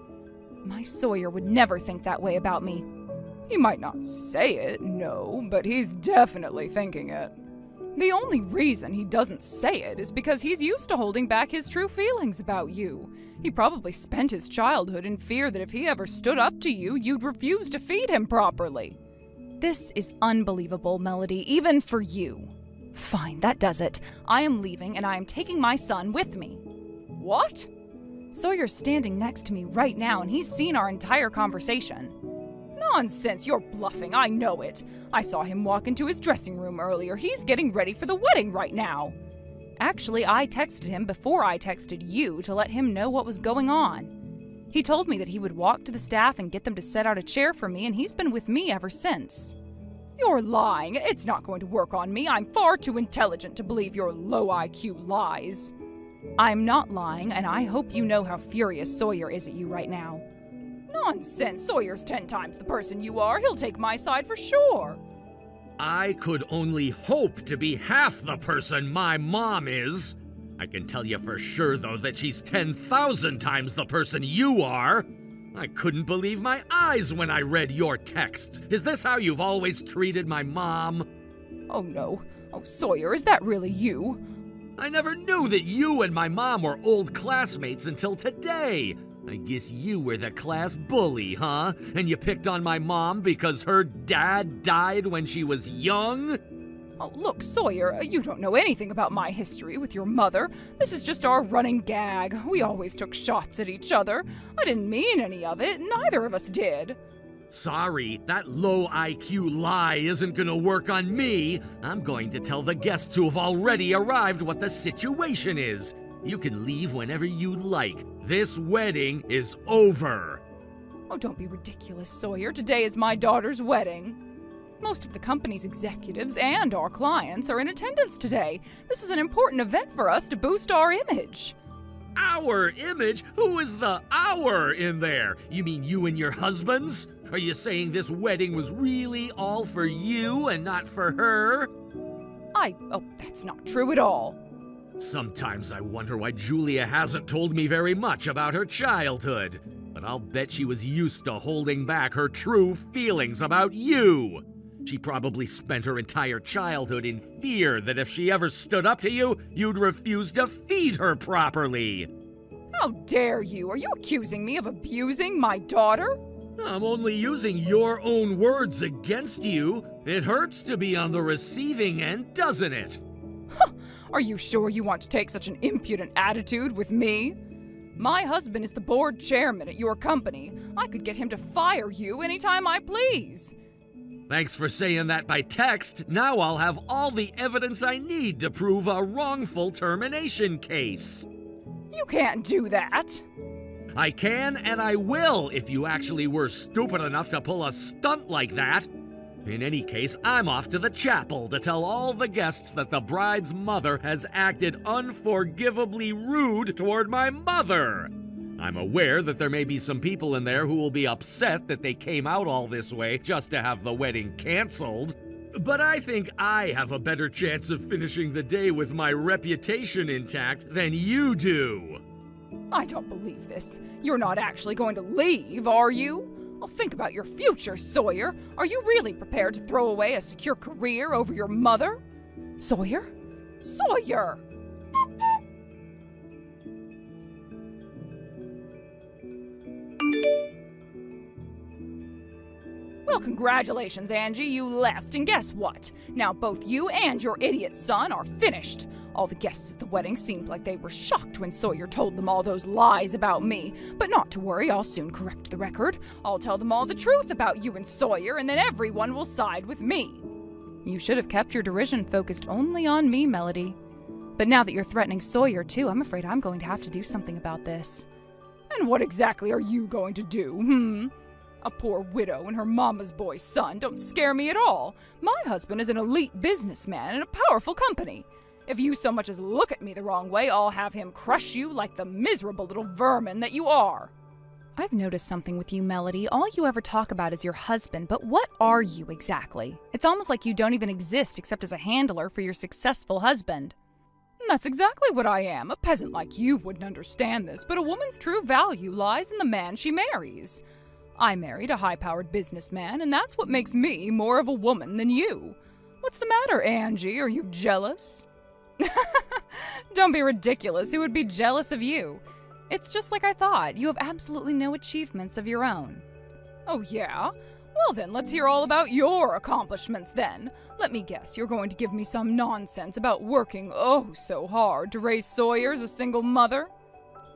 My Sawyer would never think that way about me. He might not say it, no, but he's definitely thinking it. The only reason he doesn't say it is because he's used to holding back his true feelings about you. He probably spent his childhood in fear that if he ever stood up to you, you'd refuse to feed him properly. This is unbelievable, Melody, even for you. Fine, that does it. I am leaving, and I am taking my son with me. What? Sawyer's standing next to me right now, and he's seen our entire conversation. Nonsense, you're bluffing, I know it. I saw him walk into his dressing room earlier. He's getting ready for the wedding right now. Actually, I texted him before I texted you to let him know what was going on. He told me that he would walk to the staff and get them to set out a chair for me, and he's been with me ever since. You're lying. It's not going to work on me. I'm far too intelligent to believe your low IQ lies. I'm not lying, and I hope you know how furious Sawyer is at you right now. Nonsense. Sawyer's 10 times the person you are. He'll take my side for sure. I could only hope to be half the person my mom is. I can tell you for sure, though, that she's 10,000 times the person you are. I couldn't believe my eyes when I read your texts. Is this how you've always treated my mom? Oh, no. Oh, Sawyer, is that really you? I never knew that you and my mom were old classmates until today. I guess you were the class bully, huh? And you picked on my mom because her dad died when she was young? Oh, look, Sawyer, you don't know anything about my history with your mother. This is just our running gag. We always took shots at each other. I didn't mean any of it. Neither of us did. Sorry, that low IQ lie isn't gonna work on me. I'm going to tell the guests who have already arrived what the situation is. You can leave whenever you like. This wedding is over. Oh, don't be ridiculous, Sawyer. Today is my daughter's wedding. Most of the company's executives and our clients are in attendance today. This is an important event for us to boost our image. Our image? Who is the our in there? You mean you and your husbands? Are you saying this wedding was really all for you and not for her? Oh, that's not true at all. Sometimes I wonder why Julia hasn't told me very much about her childhood. But I'll bet she was used to holding back her true feelings about you. She probably spent her entire childhood in fear that if she ever stood up to you, you'd refuse to feed her properly. How dare you? Are you accusing me of abusing my daughter? I'm only using your own words against you. It hurts to be on the receiving end, doesn't it? Are you sure you want to take such an impudent attitude with me? My husband is the board chairman at your company. I could get him to fire you anytime I please. Thanks for saying that by text. Now I'll have all the evidence I need to prove a wrongful termination case. You can't do that. I can and I will if you actually were stupid enough to pull a stunt like that. In any case, I'm off to the chapel to tell all the guests that the bride's mother has acted unforgivably rude toward my mother. I'm aware that there may be some people in there who will be upset that they came out all this way just to have the wedding canceled. But I think I have a better chance of finishing the day with my reputation intact than you do. I don't believe this. You're not actually going to leave, are you? Well, think about your future, Sawyer. Are you really prepared to throw away a secure career over your mother? Sawyer? Sawyer! Well, congratulations, Angie. You left, and guess what? Now both you and your idiot son are finished. All the guests at the wedding seemed like they were shocked when Sawyer told them all those lies about me. But not to worry, I'll soon correct the record. I'll tell them all the truth about you and Sawyer, and then everyone will side with me. You should have kept your derision focused only on me, Melody. But now that you're threatening Sawyer too, I'm afraid I'm going to have to do something about this. And what exactly are you going to do, A poor widow and her mama's boy's son don't scare me at all. My husband is an elite businessman in a powerful company. If you so much as look at me the wrong way, I'll have him crush you like the miserable little vermin that you are. I've noticed something with you, Melody. All you ever talk about is your husband, but what are you exactly? It's almost like you don't even exist except as a handler for your successful husband. That's exactly what I am. A peasant like you wouldn't understand this, but a woman's true value lies in the man she marries. I married a high-powered businessman, and that's what makes me more of a woman than you. What's the matter, Angie? Are you jealous? Don't be ridiculous. Who would be jealous of you? It's just like I thought. You have absolutely no achievements of your own. Oh, yeah? Well, then, let's hear all about your accomplishments, then. Let me guess, you're going to give me some nonsense about working oh so hard to raise Sawyer as a single mother?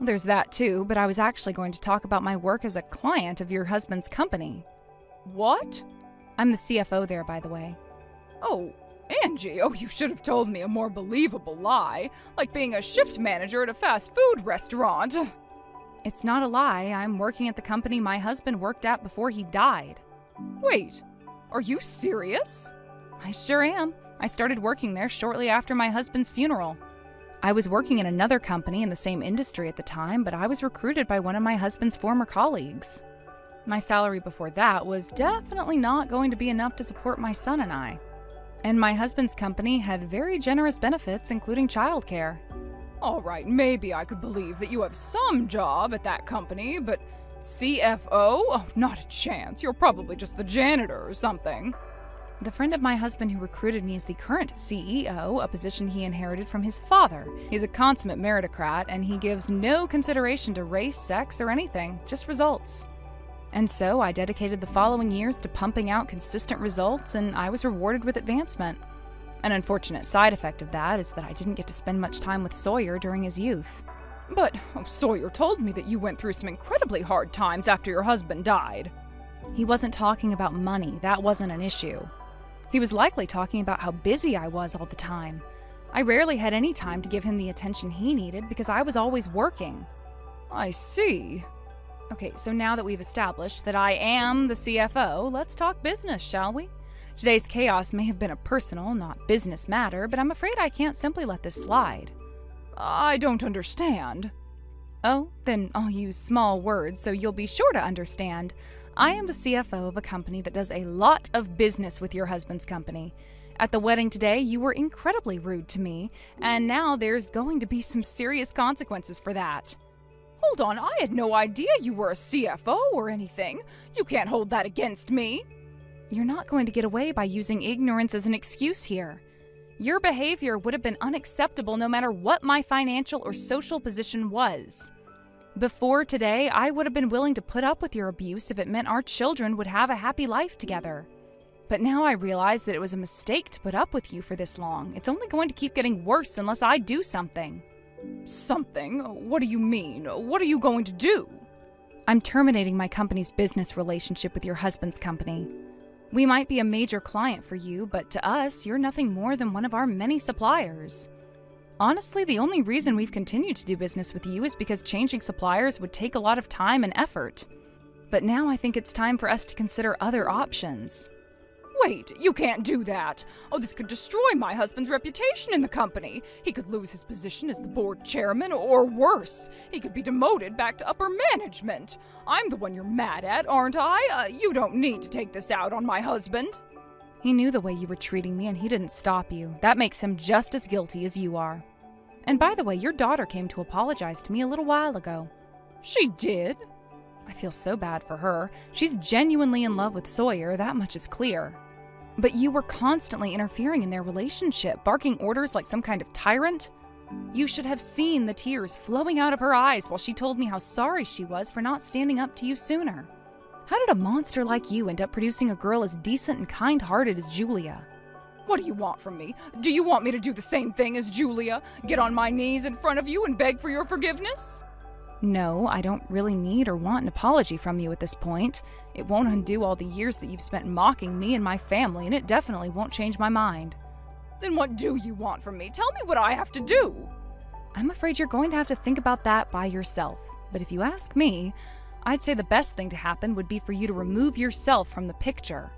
There's that too, but I was actually going to talk about my work as a client of your husband's company. What? I'm the CFO there, by the way. Oh, Angie, you should have told me a more believable lie, like being a shift manager at a fast food restaurant. It's not a lie. I'm working at the company my husband worked at before he died. Wait, are you serious? I sure am. I started working there shortly after my husband's funeral. I was working in another company in the same industry at the time, but I was recruited by one of my husband's former colleagues. My salary before that was definitely not going to be enough to support my son and I. And my husband's company had very generous benefits, including childcare. All right, maybe I could believe that you have some job at that company, but CFO? Oh, not a chance. You're probably just the janitor or something. The friend of my husband who recruited me is the current CEO, a position he inherited from his father. He's a consummate meritocrat, and he gives no consideration to race, sex, or anything, just results. And so I dedicated the following years to pumping out consistent results, and I was rewarded with advancement. An unfortunate side effect of that is that I didn't get to spend much time with Sawyer during his youth. But Sawyer told me that you went through some incredibly hard times after your husband died. He wasn't talking about money. That wasn't an issue. He was likely talking about how busy I was all the time. I rarely had any time to give him the attention he needed because I was always working. I see. Okay, so now that we've established that I am the CFO, let's talk business, shall we? Today's chaos may have been a personal, not business matter, but I'm afraid I can't simply let this slide. I don't understand. Oh, then I'll use small words so you'll be sure to understand. I am the CFO of a company that does a lot of business with your husband's company. At the wedding today, you were incredibly rude to me, and now there's going to be some serious consequences for that. Hold on, I had no idea you were a CFO or anything. You can't hold that against me. You're not going to get away by using ignorance as an excuse here. Your behavior would have been unacceptable no matter what my financial or social position was. Before today, I would have been willing to put up with your abuse if it meant our children would have a happy life together. But now I realize that it was a mistake to put up with you for this long. It's only going to keep getting worse unless I do something. Something? What do you mean? What are you going to do? I'm terminating my company's business relationship with your husband's company. We might be a major client for you, but to us, you're nothing more than one of our many suppliers. Honestly, the only reason we've continued to do business with you is because changing suppliers would take a lot of time and effort. But now I think it's time for us to consider other options. Wait, you can't do that. This could destroy my husband's reputation in the company. He could lose his position as the board chairman, or worse, he could be demoted back to upper management. I'm the one you're mad at, aren't I? You don't need to take this out on my husband. He knew the way you were treating me, and he didn't stop you. That makes him just as guilty as you are. And by the way, your daughter came to apologize to me a little while ago. She did? I feel so bad for her. She's genuinely in love with Sawyer, that much is clear. But you were constantly interfering in their relationship, barking orders like some kind of tyrant. You should have seen the tears flowing out of her eyes while she told me how sorry she was for not standing up to you sooner. How did a monster like you end up producing a girl as decent and kind-hearted as Julia? What do you want from me? Do you want me to do the same thing as Julia? Get on my knees in front of you and beg for your forgiveness? No, I don't really need or want an apology from you at this point. It won't undo all the years that you've spent mocking me and my family, and it definitely won't change my mind. Then what do you want from me? Tell me what I have to do. I'm afraid you're going to have to think about that by yourself. But if you ask me, I'd say the best thing to happen would be for you to remove yourself from the picture.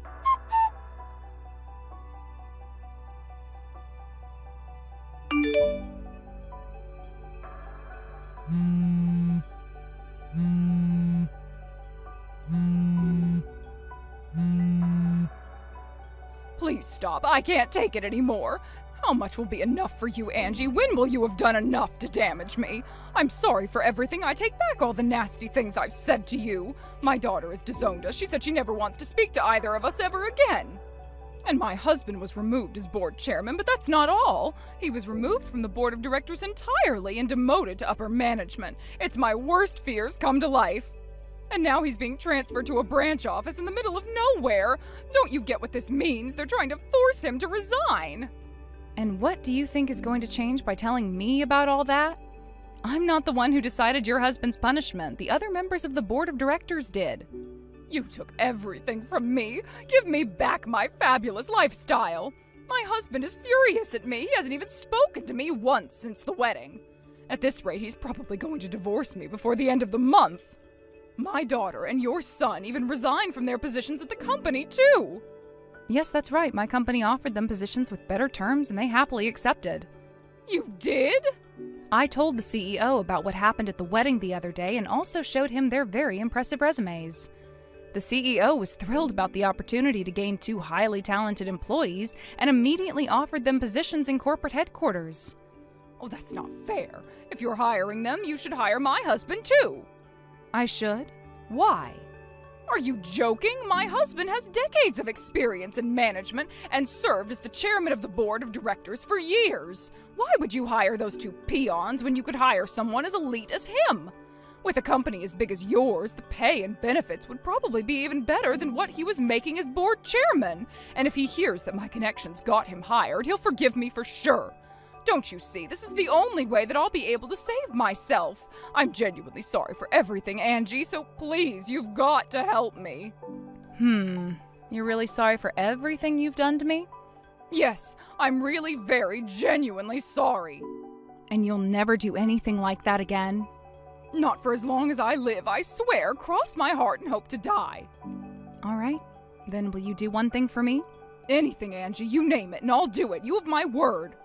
Please stop. I can't take it anymore. How much will be enough for you, Angie? When will you have done enough to damage me? I'm sorry for everything. I take back all the nasty things I've said to you. My daughter is disowned us. She said she never wants to speak to either of us ever again. And my husband was removed as board chairman, but that's not all. He was removed from the board of directors entirely and demoted to upper management. It's my worst fears come to life. And now he's being transferred to a branch office in the middle of nowhere. Don't you get what this means? They're trying to force him to resign. And what do you think is going to change by telling me about all that? I'm not the one who decided your husband's punishment. The other members of the board of directors did. You took everything from me. Give me back my fabulous lifestyle. My husband is furious at me. He hasn't even spoken to me once since the wedding. At this rate, he's probably going to divorce me before the end of the month. My daughter and your son even resigned from their positions at the company, too. Yes, that's right. My company offered them positions with better terms, and they happily accepted. You did? I told the CEO about what happened at the wedding the other day and also showed him their very impressive resumes. The CEO was thrilled about the opportunity to gain 2 highly talented employees and immediately offered them positions in corporate headquarters. Oh, that's not fair. If you're hiring them, you should hire my husband, too. I should? Why? Are you joking? My husband has decades of experience in management and served as the chairman of the board of directors for years. Why would you hire those 2 peons when you could hire someone as elite as him? With a company as big as yours, the pay and benefits would probably be even better than what he was making as board chairman. And if he hears that my connections got him hired, he'll forgive me for sure. Don't you see, this is the only way that I'll be able to save myself. I'm genuinely sorry for everything, Angie, so please, you've got to help me. You're really sorry for everything you've done to me? Yes, I'm really very genuinely sorry. And you'll never do anything like that again? Not for as long as I live, I swear. Cross my heart and hope to die. All right. Then will you do one thing for me? Anything, Angie. You name it, and I'll do it. You have my word.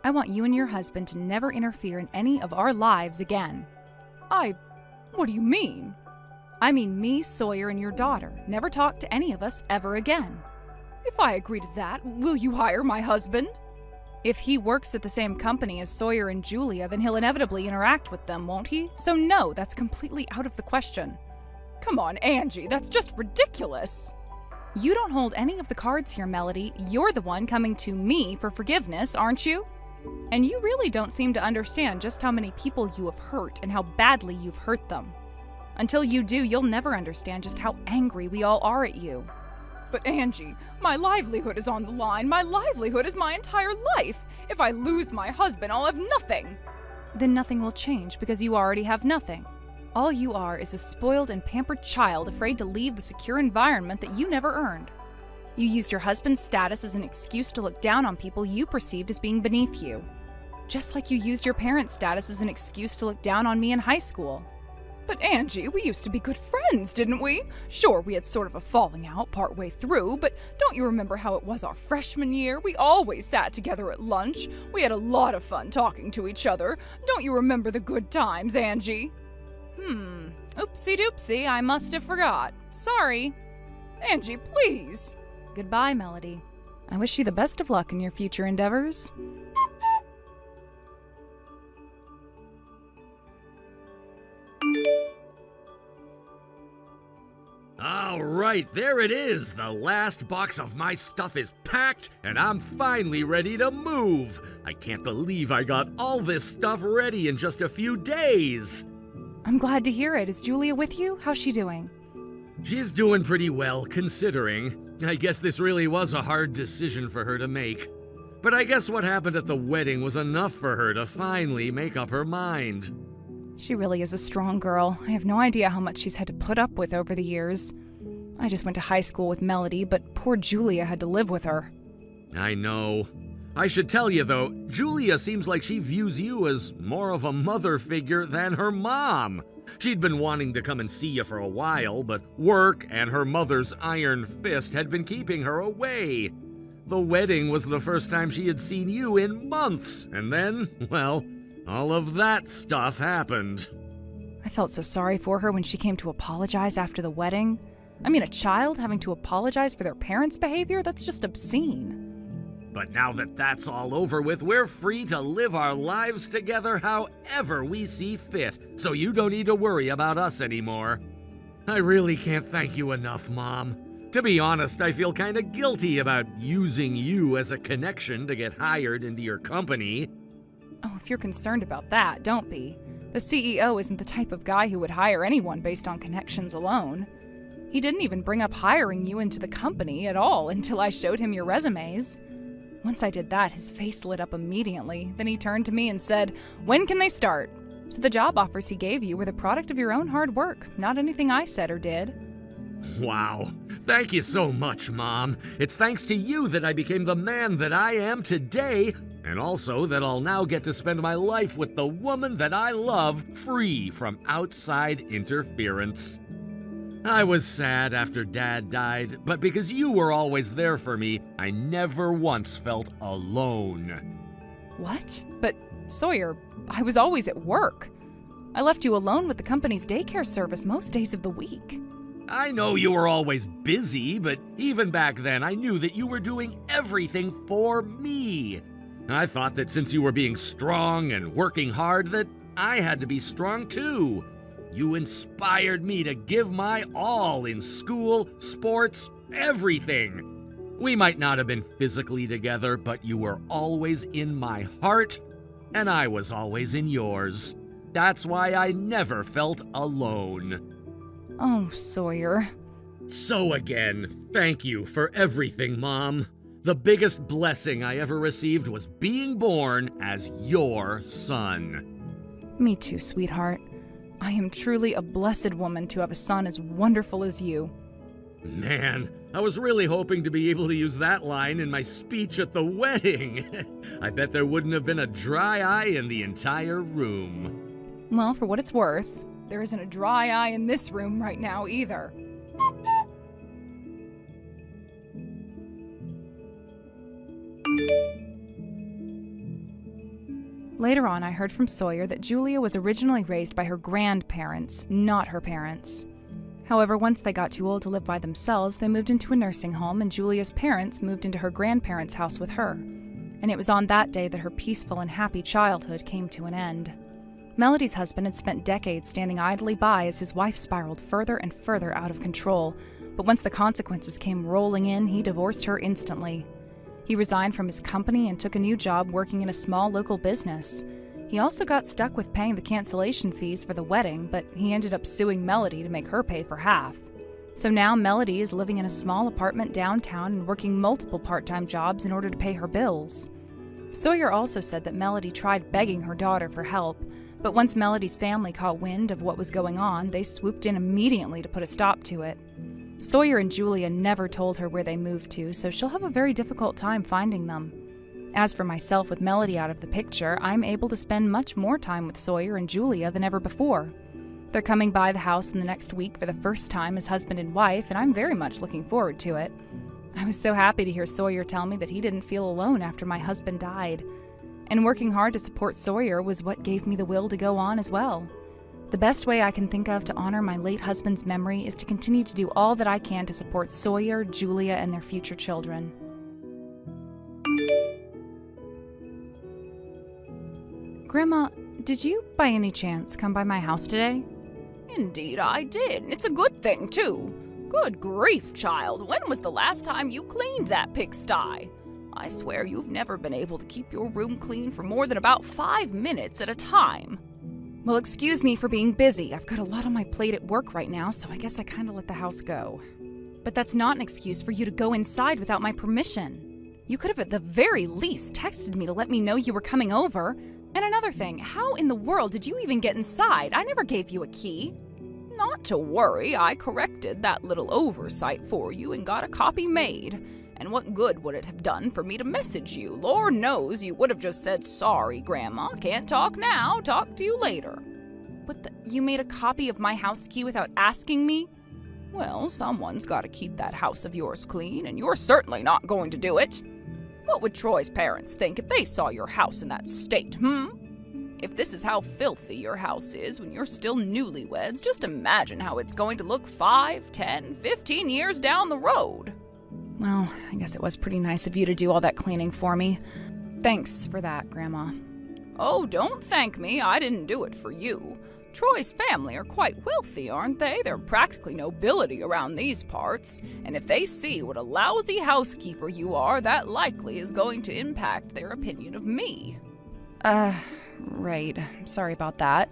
I want you and your husband to never interfere in any of our lives again. What do you mean? I mean me, Sawyer, and your daughter. Never talk to any of us ever again. If I agree to that, will you hire my husband? If he works at the same company as Sawyer and Julia, then he'll inevitably interact with them, won't he? So no, that's completely out of the question. Come on, Angie, that's just ridiculous. You don't hold any of the cards here, Melody. You're the one coming to me for forgiveness, aren't you? And you really don't seem to understand just how many people you have hurt and how badly you've hurt them. Until you do, you'll never understand just how angry we all are at you. But Angie, my livelihood is on the line. My livelihood is my entire life. If I lose my husband, I'll have nothing. Then nothing will change because you already have nothing. All you are is a spoiled and pampered child afraid to leave the secure environment that you never earned. You used your husband's status as an excuse to look down on people you perceived as being beneath you. Just like you used your parents' status as an excuse to look down on me in high school. But Angie, we used to be good friends, didn't we? Sure, we had sort of a falling out partway through, but don't you remember how it was our freshman year? We always sat together at lunch. We had a lot of fun talking to each other. Don't you remember the good times, Angie? Oopsie doopsie, I must have forgot. Sorry. Angie, please. Goodbye, Melody. I wish you the best of luck in your future endeavors. All right, there it is. The last box of my stuff is packed, and I'm finally ready to move. I can't believe I got all this stuff ready in just a few days. I'm glad to hear it. Is Julia with you? How's she doing? She's doing pretty well, considering. I guess this really was a hard decision for her to make. But I guess what happened at the wedding was enough for her to finally make up her mind. She really is a strong girl. I have no idea how much she's had to put up with over the years. I just went to high school with Melody, but poor Julia had to live with her. I know. I should tell you, though, Julia seems like she views you as more of a mother figure than her mom. She'd been wanting to come and see you for a while, but work and her mother's iron fist had been keeping her away. The wedding was the first time she had seen you in months, and then, well, all of that stuff happened. I felt so sorry for her when she came to apologize after the wedding. I mean, a child having to apologize for their parents' behavior? That's just obscene. But now that that's all over with, we're free to live our lives together however we see fit, so you don't need to worry about us anymore. I really can't thank you enough, Mom. To be honest, I feel kinda guilty about using you as a connection to get hired into your company. Oh, if you're concerned about that, don't be. The CEO isn't the type of guy who would hire anyone based on connections alone. He didn't even bring up hiring you into the company at all until I showed him your resumes. Once I did that, his face lit up immediately. Then he turned to me and said, "When can they start?" So the job offers he gave you were the product of your own hard work, not anything I said or did. Wow. Thank you so much, Mom. It's thanks to you that I became the man that I am today, and also that I'll now get to spend my life with the woman that I love, free from outside interference. I was sad after Dad died, but because you were always there for me, I never once felt alone. What? But, Sawyer, I was always at work. I left you alone with the company's daycare service most days of the week. I know you were always busy, but even back then I knew that you were doing everything for me. I thought that since you were being strong and working hard, that I had to be strong too. You inspired me to give my all in school, sports, everything. We might not have been physically together, but you were always in my heart, and I was always in yours. That's why I never felt alone. Oh, Sawyer. So again, thank you for everything, Mom. The biggest blessing I ever received was being born as your son. Me too, sweetheart. I am truly a blessed woman to have a son as wonderful as you. Man, I was really hoping to be able to use that line in my speech at the wedding. I bet there wouldn't have been a dry eye in the entire room. Well, for what it's worth, there isn't a dry eye in this room right now either. Later on, I heard from Sawyer that Julia was originally raised by her grandparents, not her parents. However, once they got too old to live by themselves, they moved into a nursing home, and Julia's parents moved into her grandparents' house with her. And it was on that day that her peaceful and happy childhood came to an end. Melody's husband had spent decades standing idly by as his wife spiraled further and further out of control, but once the consequences came rolling in, he divorced her instantly. He resigned from his company and took a new job working in a small local business. He also got stuck with paying the cancellation fees for the wedding, but he ended up suing Melody to make her pay for half. So now Melody is living in a small apartment downtown and working multiple part-time jobs in order to pay her bills. Sawyer also said that Melody tried begging her daughter for help, but once Melody's family caught wind of what was going on, they swooped in immediately to put a stop to it. Sawyer and Julia never told her where they moved to, so she'll have a very difficult time finding them. As for myself, with Melody out of the picture, I'm able to spend much more time with Sawyer and Julia than ever before. They're coming by the house in the next week for the first time as husband and wife, and I'm very much looking forward to it. I was so happy to hear Sawyer tell me that he didn't feel alone after my husband died. And working hard to support Sawyer was what gave me the will to go on as well. The best way I can think of to honor my late husband's memory is to continue to do all that I can to support Sawyer, Julia, and their future children. Grandma, did you, by any chance, come by my house today? Indeed I did, and it's a good thing, too. Good grief, child, when was the last time you cleaned that pigsty? I swear you've never been able to keep your room clean for more than about 5 minutes at a time. Well, excuse me for being busy. I've got a lot on my plate at work right now, so I guess I kind of let the house go. But that's not an excuse for you to go inside without my permission. You could have at the very least texted me to let me know you were coming over. And another thing, how in the world did you even get inside? I never gave you a key. Not to worry, I corrected that little oversight for you and got a copy made. And what good would it have done for me to message you? Lord knows you would have just said, "Sorry, Grandma, can't talk now, talk to you later." But you made a copy of my house key without asking me? Well, someone's got to keep that house of yours clean, and you're certainly not going to do it. What would Troy's parents think if they saw your house in that state, If this is how filthy your house is when you're still newlyweds, just imagine how it's going to look 5, 10, 15 years down the road. Well, I guess it was pretty nice of you to do all that cleaning for me. Thanks for that, Grandma. Oh, don't thank me. I didn't do it for you. Troy's family are quite wealthy, aren't they? They're practically nobility around these parts. And if they see what a lousy housekeeper you are, that likely is going to impact their opinion of me. Right. Sorry about that.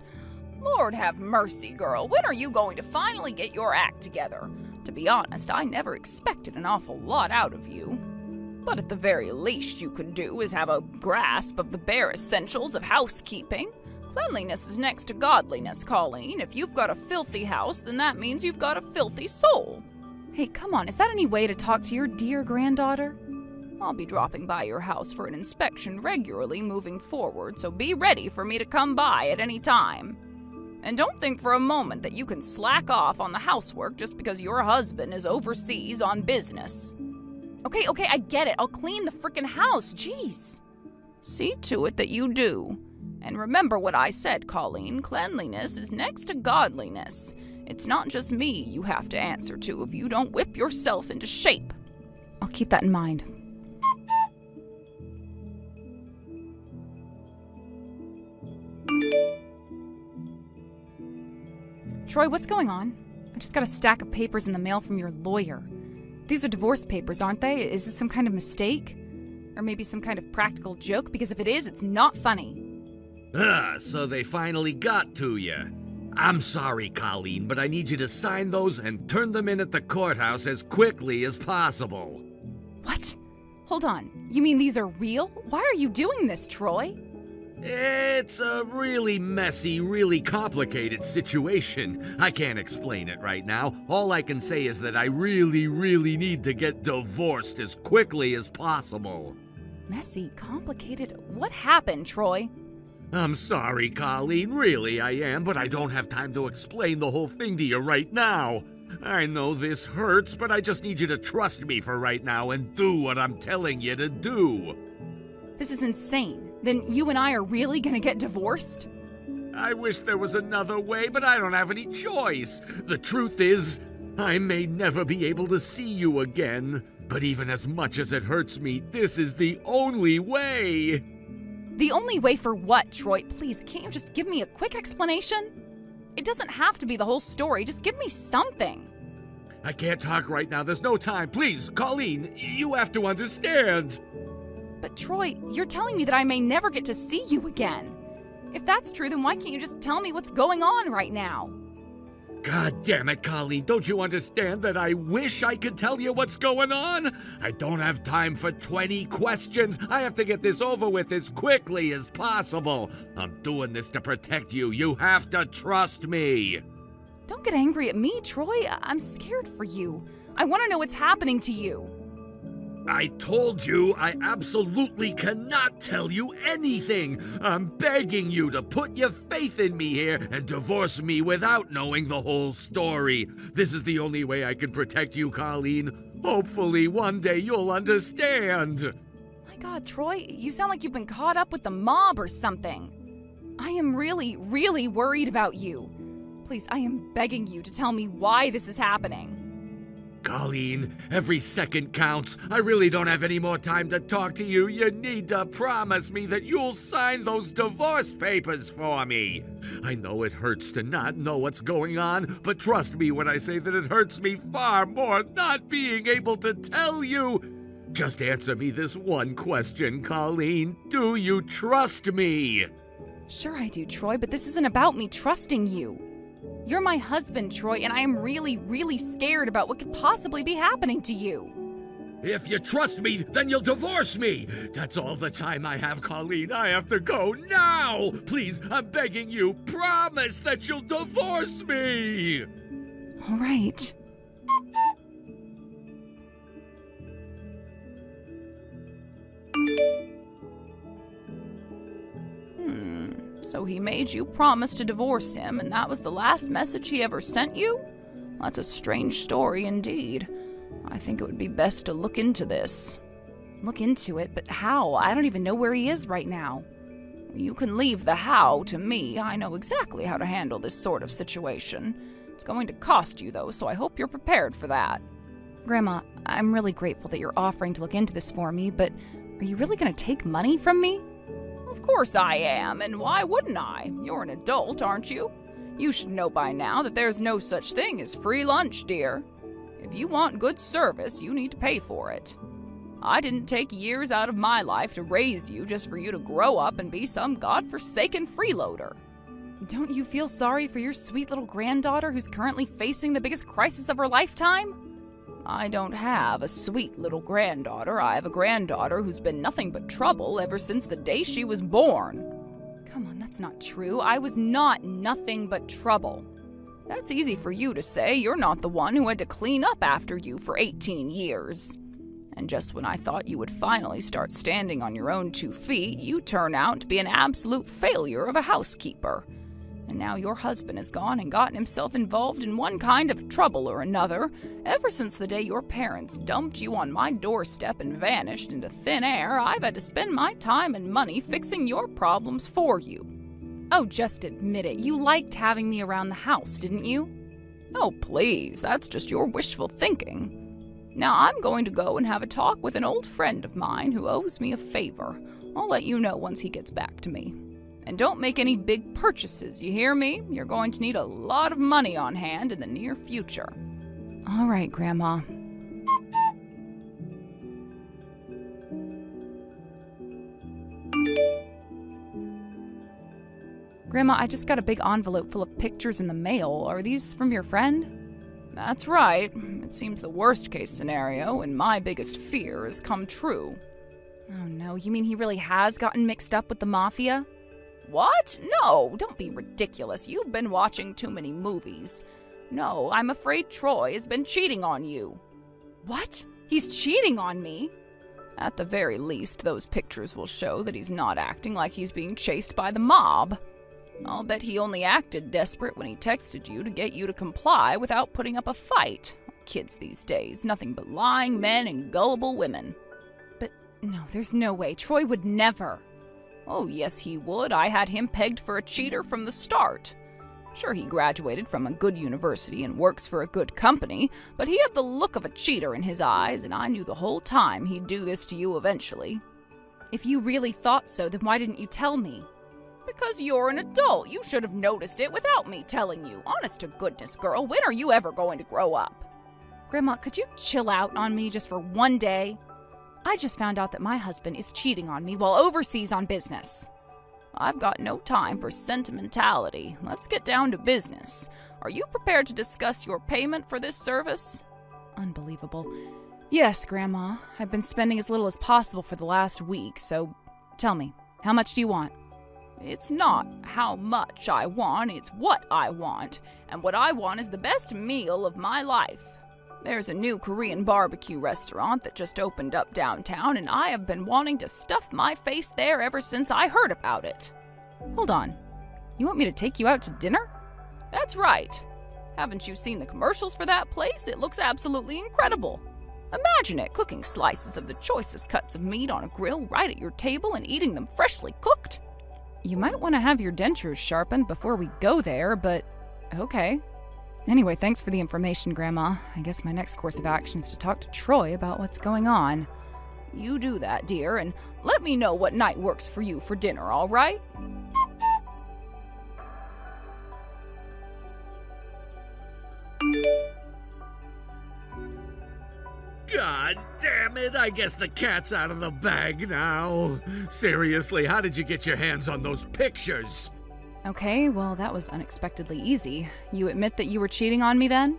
Lord have mercy, girl. When are you going to finally get your act together? To be honest, I never expected an awful lot out of you. But at the very least you could do is have a grasp of the bare essentials of housekeeping. Cleanliness is next to godliness, Colleen. If you've got a filthy house, then that means you've got a filthy soul. Hey, come on, is that any way to talk to your dear granddaughter? I'll be dropping by your house for an inspection regularly moving forward, so be ready for me to come by at any time. And don't think for a moment that you can slack off on the housework just because your husband is overseas on business. Okay, I get it. I'll clean the frickin' house. Jeez. See to it that you do. And remember what I said, Colleen. Cleanliness is next to godliness. It's not just me you have to answer to if you don't whip yourself into shape. I'll keep that in mind. Troy, what's going on? I just got a stack of papers in the mail from your lawyer. These are divorce papers, aren't they? Is this some kind of mistake? Or maybe some kind of practical joke? Because if it is, it's not funny. So they finally got to you. I'm sorry, Colleen, but I need you to sign those and turn them in at the courthouse as quickly as possible. What? Hold on. You mean these are real? Why are you doing this, Troy? It's a really messy, really complicated situation. I can't explain it right now. All I can say is that I really need to get divorced as quickly as possible. Messy, complicated. What happened, Troy? I'm sorry, Colleen, really I am, but I don't have time to explain the whole thing to you right now. I know this hurts, but I just need you to trust me for right now and do what I'm telling you to do. This is insane. Then you and I are really gonna get divorced? I wish there was another way, but I don't have any choice. The truth is, I may never be able to see you again. But even as much as it hurts me, this is the only way. The only way for what, Troy? Please, can't you just give me a quick explanation? It doesn't have to be the whole story. Just give me something. I can't talk right now. There's no time. Please, Colleen, you have to understand. But Troy, you're telling me that I may never get to see you again. If that's true, then why can't you just tell me what's going on right now? God damn it, Colleen, don't you understand that I wish I could tell you what's going on? I don't have time for 20 questions. I have to get this over with as quickly as possible. I'm doing this to protect you. You have to trust me. Don't get angry at me, Troy. I'm scared for you. I want to know what's happening to you. I told you I absolutely cannot tell you anything. I'm begging you to put your faith in me here and divorce me without knowing the whole story. This is the only way I can protect you, Colleen. Hopefully one day you'll understand. My God, Troy, you sound like you've been caught up with the mob or something. I am really worried about you. Please, I am begging you to tell me why this is happening. Colleen, every second counts. I really don't have any more time to talk to you. You need to promise me that you'll sign those divorce papers for me. I know it hurts to not know what's going on, but trust me when I say that it hurts me far more not being able to tell you. Just answer me this one question, Colleen. Do you trust me? Sure I do, Troy, but this isn't about me trusting you. You're my husband, Troy, and I am really scared about what could possibly be happening to you. If you trust me, then you'll divorce me. That's all the time I have, Colleen. I have to go now. Please, I'm begging you, promise that you'll divorce me. All right. So he made you promise to divorce him, and that was the last message he ever sent you? That's a strange story indeed. I think it would be best to look into this. Look into it? But how? I don't even know where he is right now. You can leave the how to me. I know exactly how to handle this sort of situation. It's going to cost you, though, so I hope you're prepared for that. Grandma, I'm really grateful that you're offering to look into this for me, but are you really going to take money from me? Of course I am, and why wouldn't I? You're an adult, aren't you? You should know by now that there's no such thing as free lunch, dear. If you want good service, you need to pay for it. I didn't take years out of my life to raise you just for you to grow up and be some godforsaken freeloader. Don't you feel sorry for your sweet little granddaughter who's currently facing the biggest crisis of her lifetime? I don't have a sweet little granddaughter. I have a granddaughter who's been nothing but trouble ever since the day she was born. Come on, That's not true. I was not nothing but trouble. That's easy for you to say. You're not the one who had to clean up after you for 18 years. And just when I thought you would finally start standing on your own 2 feet, you turn out to be an absolute failure of a housekeeper. And now your husband has gone and gotten himself involved in one kind of trouble or another ever since the day your parents dumped you on my doorstep and vanished into thin air. I've had to spend my time and money fixing your problems for you. Oh, just admit it. You liked having me around the house, didn't you? Oh, please, that's just your wishful thinking. Now I'm going to go and have a talk with an old friend of mine who owes me a favor. I'll let you know once he gets back to me. And don't make any big purchases, you hear me? You're going to need a lot of money on hand in the near future. All right, Grandma. Grandma, I just got a big envelope full of pictures in the mail. Are these from your friend? That's right. It seems the worst-case scenario and my biggest fear has come true. Oh no, you mean he really has gotten mixed up with the mafia? What? No, don't be ridiculous. You've been watching too many movies. No, I'm afraid Troy has been cheating on you. What? He's cheating on me? At the very least, those pictures will show that he's not acting like he's being chased by the mob. I'll bet he only acted desperate when he texted you to get you to comply without putting up a fight. Kids these days, nothing but lying men and gullible women. But no, there's no way. Troy would never. Oh, yes, he would. I had him pegged for a cheater from the start. Sure, he graduated from a good university and works for a good company, but he had the look of a cheater in his eyes, and I knew the whole time he'd do this to you eventually. If you really thought so, then why didn't you tell me? Because you're an adult. You should have noticed it without me telling you. Honest to goodness, girl, when are you ever going to grow up? Grandma, could you chill out on me just for one day? I just found out that my husband is cheating on me while overseas on business. I've got no time for sentimentality. Let's get down to business. Are you prepared to discuss your payment for this service? Unbelievable. Yes, Grandma. I've been spending as little as possible for the last week, so tell me, how much do you want? It's not how much I want, it's what I want. And what I want is the best meal of my life. There's a new Korean barbecue restaurant that just opened up downtown, and I have been wanting to stuff my face there ever since I heard about it. Hold on. You want me to take you out to dinner? That's right. Haven't you seen the commercials for that place? It looks absolutely incredible. Imagine it, cooking slices of the choicest cuts of meat on a grill right at your table and eating them freshly cooked. You might want to have your dentures sharpened before we go there, but okay. Anyway, thanks for the information, Grandma. I guess my next course of action is to talk to Troy about what's going on. You do that, dear, and let me know what night works for you for dinner, all right? God damn it, I guess the cat's out of the bag now. Seriously, how did you get your hands on those pictures? Okay, well, that was unexpectedly easy. You admit that you were cheating on me then?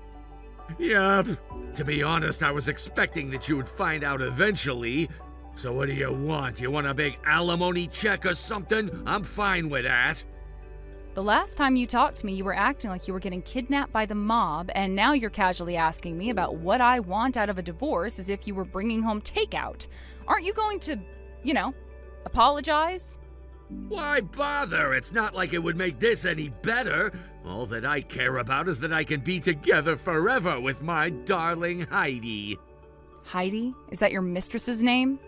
Yep. To be honest, I was expecting that you would find out eventually. So what do you want? You want a big alimony check or something? I'm fine with that. The last time you talked to me, you were acting like you were getting kidnapped by the mob, and now you're casually asking me about what I want out of a divorce as if you were bringing home takeout. Aren't you going to, apologize? Why bother? It's not like it would make this any better. All that I care about is that I can be together forever with my darling Heidi. Heidi? Is that your mistress's name?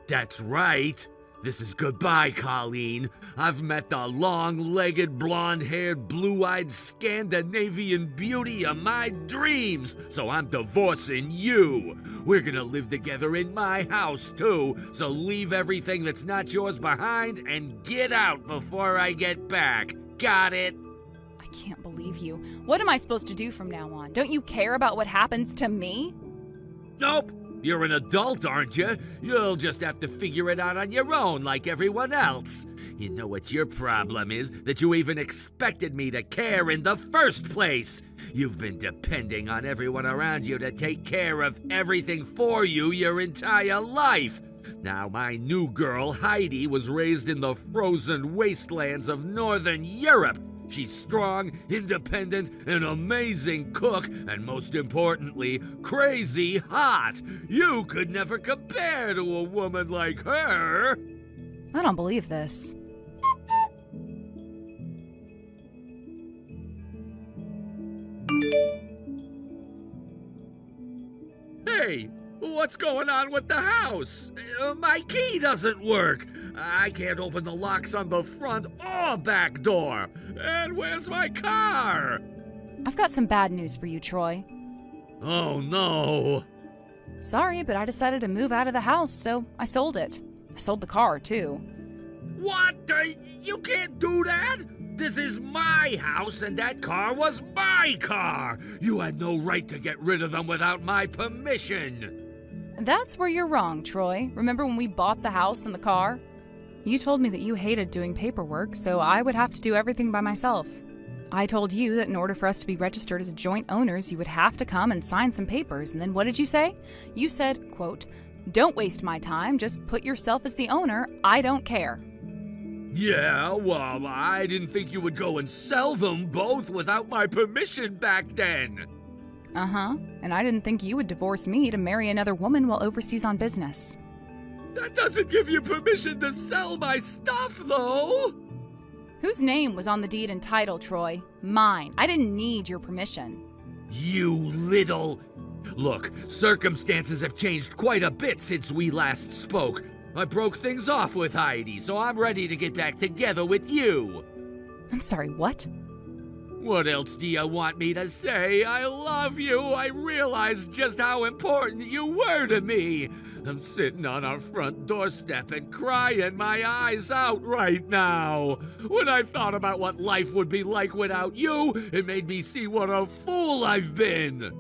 That's right. This is goodbye, Colleen. I've met the long-legged, blonde-haired, blue-eyed Scandinavian beauty of my dreams, so I'm divorcing you. We're gonna live together in my house, too, so leave everything that's not yours behind and get out before I get back. Got it? I can't believe you. What am I supposed to do from now on? Don't you care about what happens to me? Nope. You're an adult, aren't you? You'll just have to figure it out on your own like everyone else. You know what your problem is? That you even expected me to care in the first place. You've been depending on everyone around you to take care of everything for you your entire life. Now, my new girl, Heidi, was raised in the frozen wastelands of Northern Europe. She's strong, independent, an amazing cook, and most importantly, crazy hot. You could never compare to a woman like her. I don't believe this. Hey, what's going on with the house? My key doesn't work. I can't open the locks on the front or back door. And where's my car? I've got some bad news for you, Troy. Oh no. Sorry, but I decided to move out of the house, so I sold it. I sold the car, too. What? You can't do that! This is my house, and that car was my car! You had no right to get rid of them without my permission! That's where you're wrong, Troy. Remember when we bought the house and the car? You told me that you hated doing paperwork, so I would have to do everything by myself. I told you that in order for us to be registered as joint owners, you would have to come and sign some papers, and then what did you say? You said, quote, "Don't waste my time, just put yourself as the owner, I don't care." Yeah, well, I didn't think you would go and sell them both without my permission back then. Uh-huh, and I didn't think you would divorce me to marry another woman while overseas on business. That doesn't give you permission to sell my stuff, though. Whose name was on the deed and title, Troy? Mine. I didn't need your permission. You little... Look, circumstances have changed quite a bit since we last spoke. I broke things off with Heidi, so I'm ready to get back together with you. I'm sorry, what? What else do you want me to say? I love you. I realize just how important you were to me. I'm sitting on our front doorstep and crying my eyes out right now. When I thought about what life would be like without you, it made me see what a fool I've been.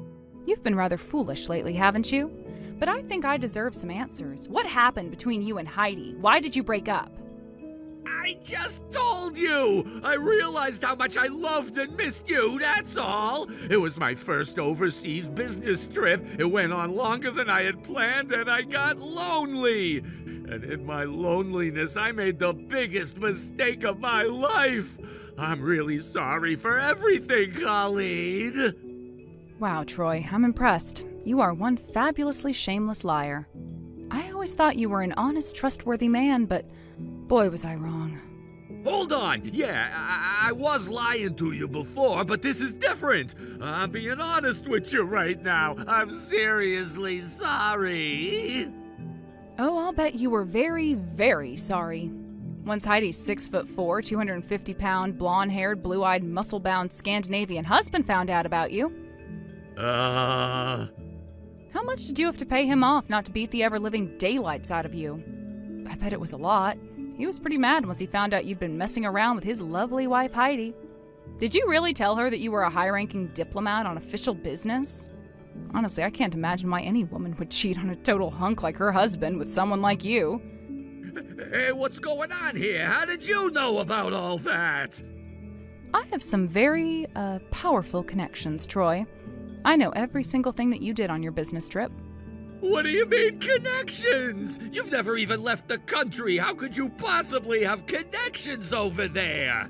You've been rather foolish lately, haven't you? But I think I deserve some answers. What happened between you and Heidi? Why did you break up? I just told you! I realized how much I loved and missed you, that's all! It was my first overseas business trip. It went on longer than I had planned, and I got lonely! And in my loneliness, I made the biggest mistake of my life! I'm really sorry for everything, Colleen! Wow, Troy, I'm impressed. You are one fabulously shameless liar. I always thought you were an honest, trustworthy man, but boy, was I wrong. Hold on! Yeah, I was lying to you before, but this is different! I'm being honest with you right now. I'm seriously sorry. Oh, I'll bet you were very, very sorry. Once Heidi's 6'4", 250-pound, blonde-haired, blue-eyed, muscle-bound Scandinavian husband found out about you. How much did you have to pay him off not to beat the ever-living daylights out of you? I bet it was a lot. He was pretty mad once he found out you'd been messing around with his lovely wife, Heidi. Did you really tell her that you were a high-ranking diplomat on official business? Honestly, I can't imagine why any woman would cheat on a total hunk like her husband with someone like you. Hey, what's going on here? How did you know about all that? I have some very, powerful connections, Troy. I know every single thing that you did on your business trip. What do you mean, connections? You've never even left the country. How could you possibly have connections over there?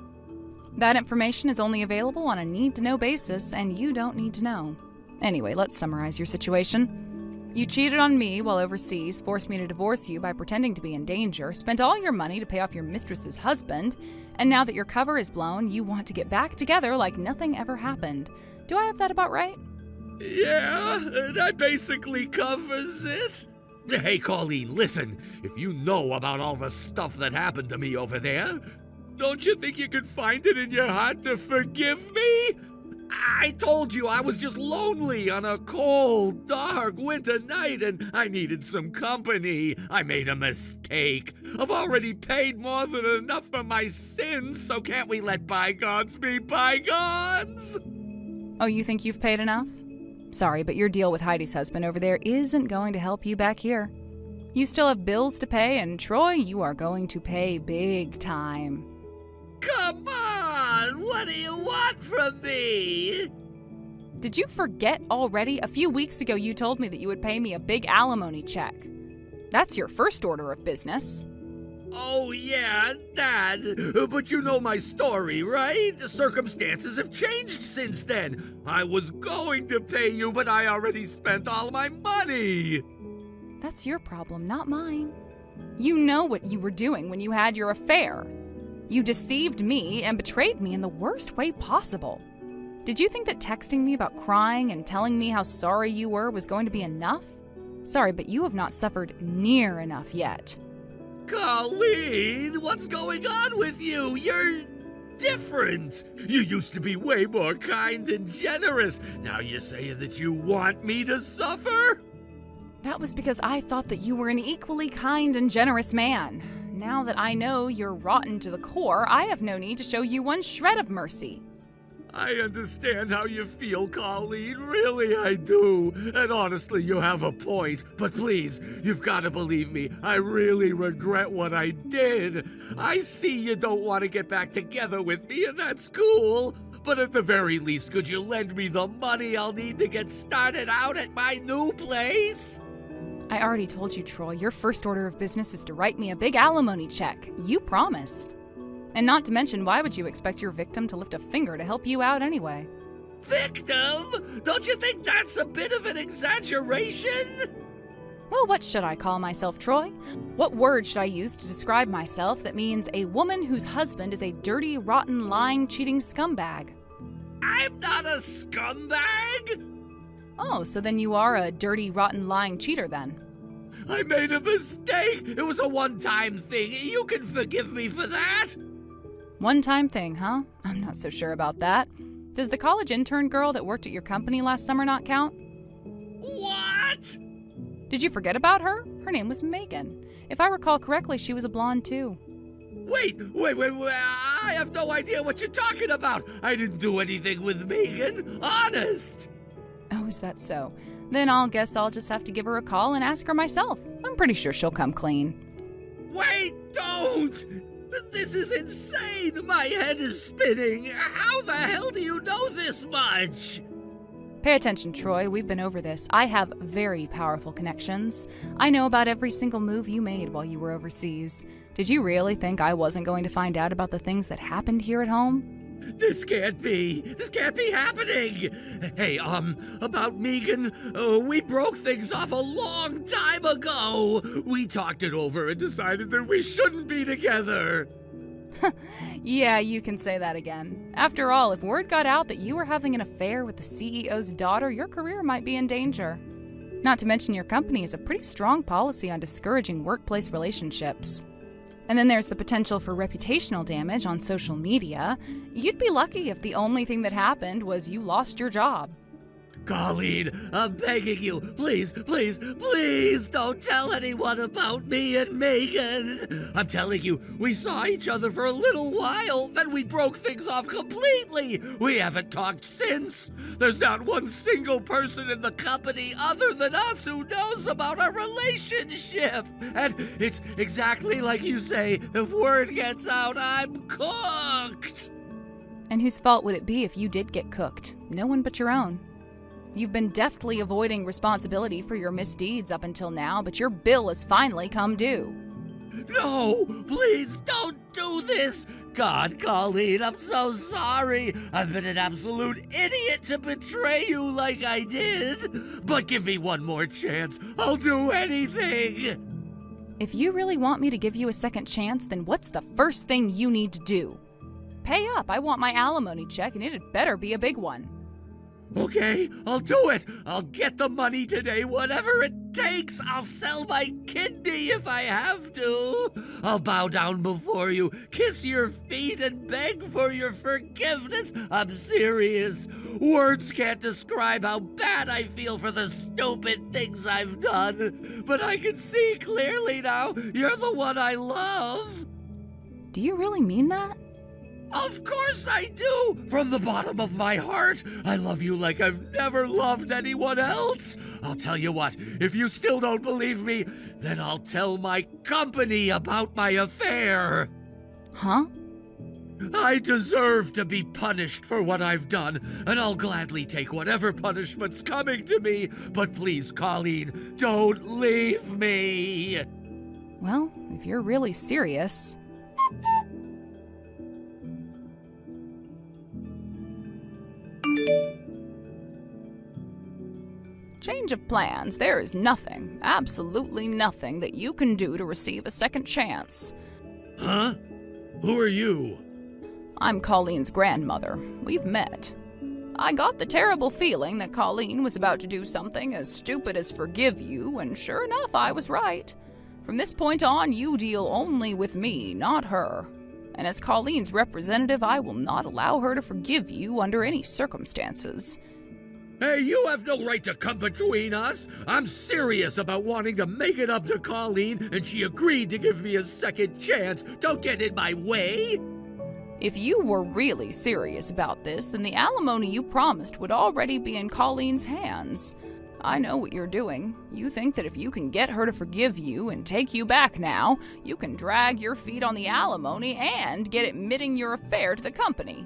That information is only available on a need-to-know basis, and you don't need to know. Anyway, let's summarize your situation. You cheated on me while overseas, forced me to divorce you by pretending to be in danger, spent all your money to pay off your mistress's husband, and now that your cover is blown, you want to get back together like nothing ever happened. Do I have that about right? Yeah, that basically covers it. Hey, Colleen, listen. If you know about all the stuff that happened to me over there, don't you think you could find it in your heart to forgive me? I told you I was just lonely on a cold, dark winter night and I needed some company. I made a mistake. I've already paid more than enough for my sins, so can't we let bygones be bygones? Oh, you think you've paid enough? Sorry, but your deal with Heidi's husband over there isn't going to help you back here. You still have bills to pay, and Troy, you are going to pay big time. Come on! What do you want from me? Did you forget already? A few weeks ago you told me that you would pay me a big alimony check. That's your first order of business. Oh, yeah, that. But you know my story, right? The circumstances have changed since then. I was going to pay you, but I already spent all my money. That's your problem, not mine. You know what you were doing when you had your affair. You deceived me and betrayed me in the worst way possible. Did you think that texting me about crying and telling me how sorry you were was going to be enough? Sorry, but you have not suffered near enough yet. Colleen, what's going on with you? You're different. You used to be way more kind and generous. Now you're saying that you want me to suffer? That was because I thought that you were an equally kind and generous man. Now that I know you're rotten to the core, I have no need to show you one shred of mercy. I understand how you feel, Colleen. Really, I do. And honestly, you have a point. But please, you've got to believe me. I really regret what I did. I see you don't want to get back together with me, and that's cool. But at the very least, could you lend me the money I'll need to get started out at my new place? I already told you, Troy, your first order of business is to write me a big alimony check. You promised. And not to mention, why would you expect your victim to lift a finger to help you out anyway? Victim? Don't you think that's a bit of an exaggeration? Well, what should I call myself, Troy? What word should I use to describe myself that means a woman whose husband is a dirty, rotten, lying, cheating scumbag? I'm not a scumbag! Oh, so then you are a dirty, rotten, lying cheater then. I made a mistake! It was a one-time thing. You can forgive me for that! One-time thing, huh? I'm not so sure about that. Does the college intern girl that worked at your company last summer not count? What? Did you forget about her? Her name was Megan. If I recall correctly, she was a blonde too. Wait, I have no idea what you're talking about. I didn't do anything with Megan, honest. Oh, is that so? Then I'll guess I'll just have to give her a call and ask her myself. I'm pretty sure she'll come clean. Wait, don't! This is insane! My head is spinning! How the hell do you know this much? Pay attention, Troy. We've been over this. I have very powerful connections. I know about every single move you made while you were overseas. Did you really think I wasn't going to find out about the things that happened here at home? This can't be! This can't be happening! Hey, about Megan, we broke things off a long time ago! We talked it over and decided that we shouldn't be together! Yeah, you can say that again. After all, if word got out that you were having an affair with the CEO's daughter, your career might be in danger. Not to mention your company has a pretty strong policy on discouraging workplace relationships. And then there's the potential for reputational damage on social media. You'd be lucky if the only thing that happened was you lost your job. Colleen, I'm begging you, please don't tell anyone about me and Megan. I'm telling you, we saw each other for a little while, then we broke things off completely. We haven't talked since. There's not one single person in the company other than us who knows about our relationship. And it's exactly like you say, if word gets out, I'm cooked. And whose fault would it be if you did get cooked? No one but your own. You've been deftly avoiding responsibility for your misdeeds up until now, but your bill has finally come due. No, please don't do this. God, Colleen, I'm so sorry. I've been an absolute idiot to betray you like I did. But give me one more chance. I'll do anything. If you really want me to give you a second chance, then what's the first thing you need to do? Pay up. I want my alimony check, and it had better be a big one. Okay, I'll do it. I'll get the money today, whatever it takes. I'll sell my kidney if I have to. I'll bow down before you, kiss your feet, and beg for your forgiveness. I'm serious. Words can't describe how bad I feel for the stupid things I've done. But I can see clearly now you're the one I love. Do you really mean that? Of course I do! From the bottom of my heart, I love you like I've never loved anyone else. I'll tell you what, if you still don't believe me, then I'll tell my company about my affair. Huh? I deserve to be punished for what I've done, and I'll gladly take whatever punishment's coming to me. But please, Colleen, don't leave me. Well, if you're really serious... Change of plans. There is nothing, absolutely nothing that you can do to receive a second chance. Huh? Who are you? I'm Colleen's grandmother. We've met. I got the terrible feeling that Colleen was about to do something as stupid as forgive you, and sure enough, I was right. From this point on, you deal only with me, not her. And as Colleen's representative, I will not allow her to forgive you under any circumstances. Hey, you have no right to come between us. I'm serious about wanting to make it up to Colleen, and she agreed to give me a second chance. Don't get in my way. If you were really serious about this, then the alimony you promised would already be in Colleen's hands. I know what you're doing. You think that if you can get her to forgive you and take you back now, you can drag your feet on the alimony and get admitting your affair to the company.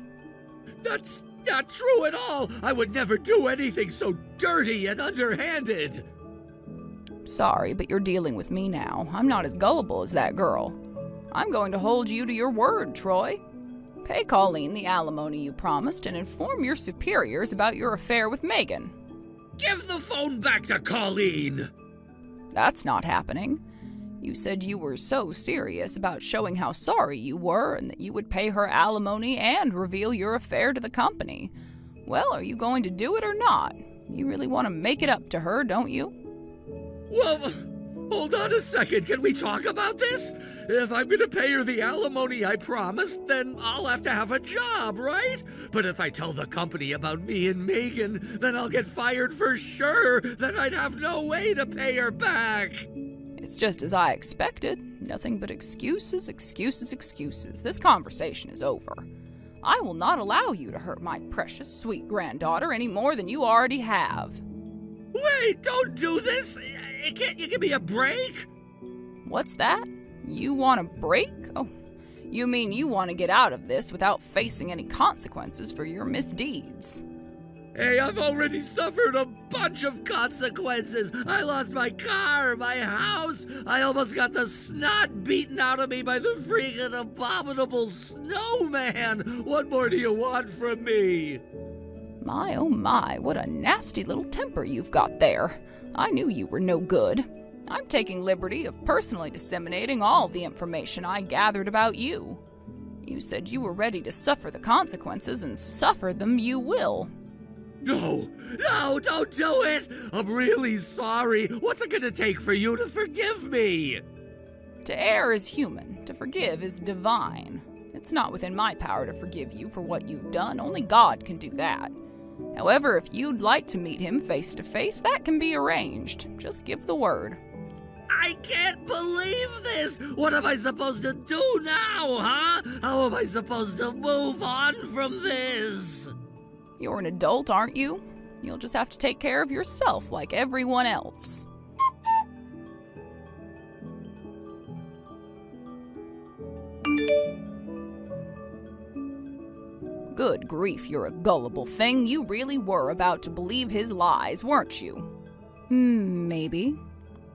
That's not true at all. I would never do anything so dirty and underhanded. Sorry, but you're dealing with me now. I'm not as gullible as that girl. I'm going to hold you to your word, Troy. Pay Colleen the alimony you promised and inform your superiors about your affair with Megan. Give the phone back to Colleen. That's not happening. You said you were so serious about showing how sorry you were and that you would pay her alimony and reveal your affair to the company. Well, are you going to do it or not? You really want to make it up to her, don't you? Well, hold on a second. Can we talk about this? If I'm going to pay her the alimony I promised, then I'll have to have a job, right? But if I tell the company about me and Megan, then I'll get fired for sure. Then I'd have no way to pay her back. It's just as I expected. Nothing but excuses, excuses, excuses. This conversation is over. I will not allow you to hurt my precious, sweet granddaughter any more than you already have. Wait, don't do this. Can't you give me a break? What's that? You want a break? Oh, you mean you want to get out of this without facing any consequences for your misdeeds. Hey, I've already suffered a bunch of consequences. I lost my car, my house. I almost got the snot beaten out of me by the freaking abominable snowman. What more do you want from me? My, oh my, what a nasty little temper you've got there. I knew you were no good. I'm taking liberty of personally disseminating all the information I gathered about you. You said you were ready to suffer the consequences, and suffer them you will. No, don't do it! I'm really sorry. What's it gonna take for you to forgive me? To err is human, to forgive is divine. It's not within my power to forgive you for what you've done, only God can do that. However, if you'd like to meet him face to face, that can be arranged. Just give the word. I can't believe this! What am I supposed to do now, huh? How am I supposed to move on from this? You're an adult, aren't you? You'll just have to take care of yourself like everyone else. Good grief, you're a gullible thing. You really were about to believe his lies, weren't you? Maybe.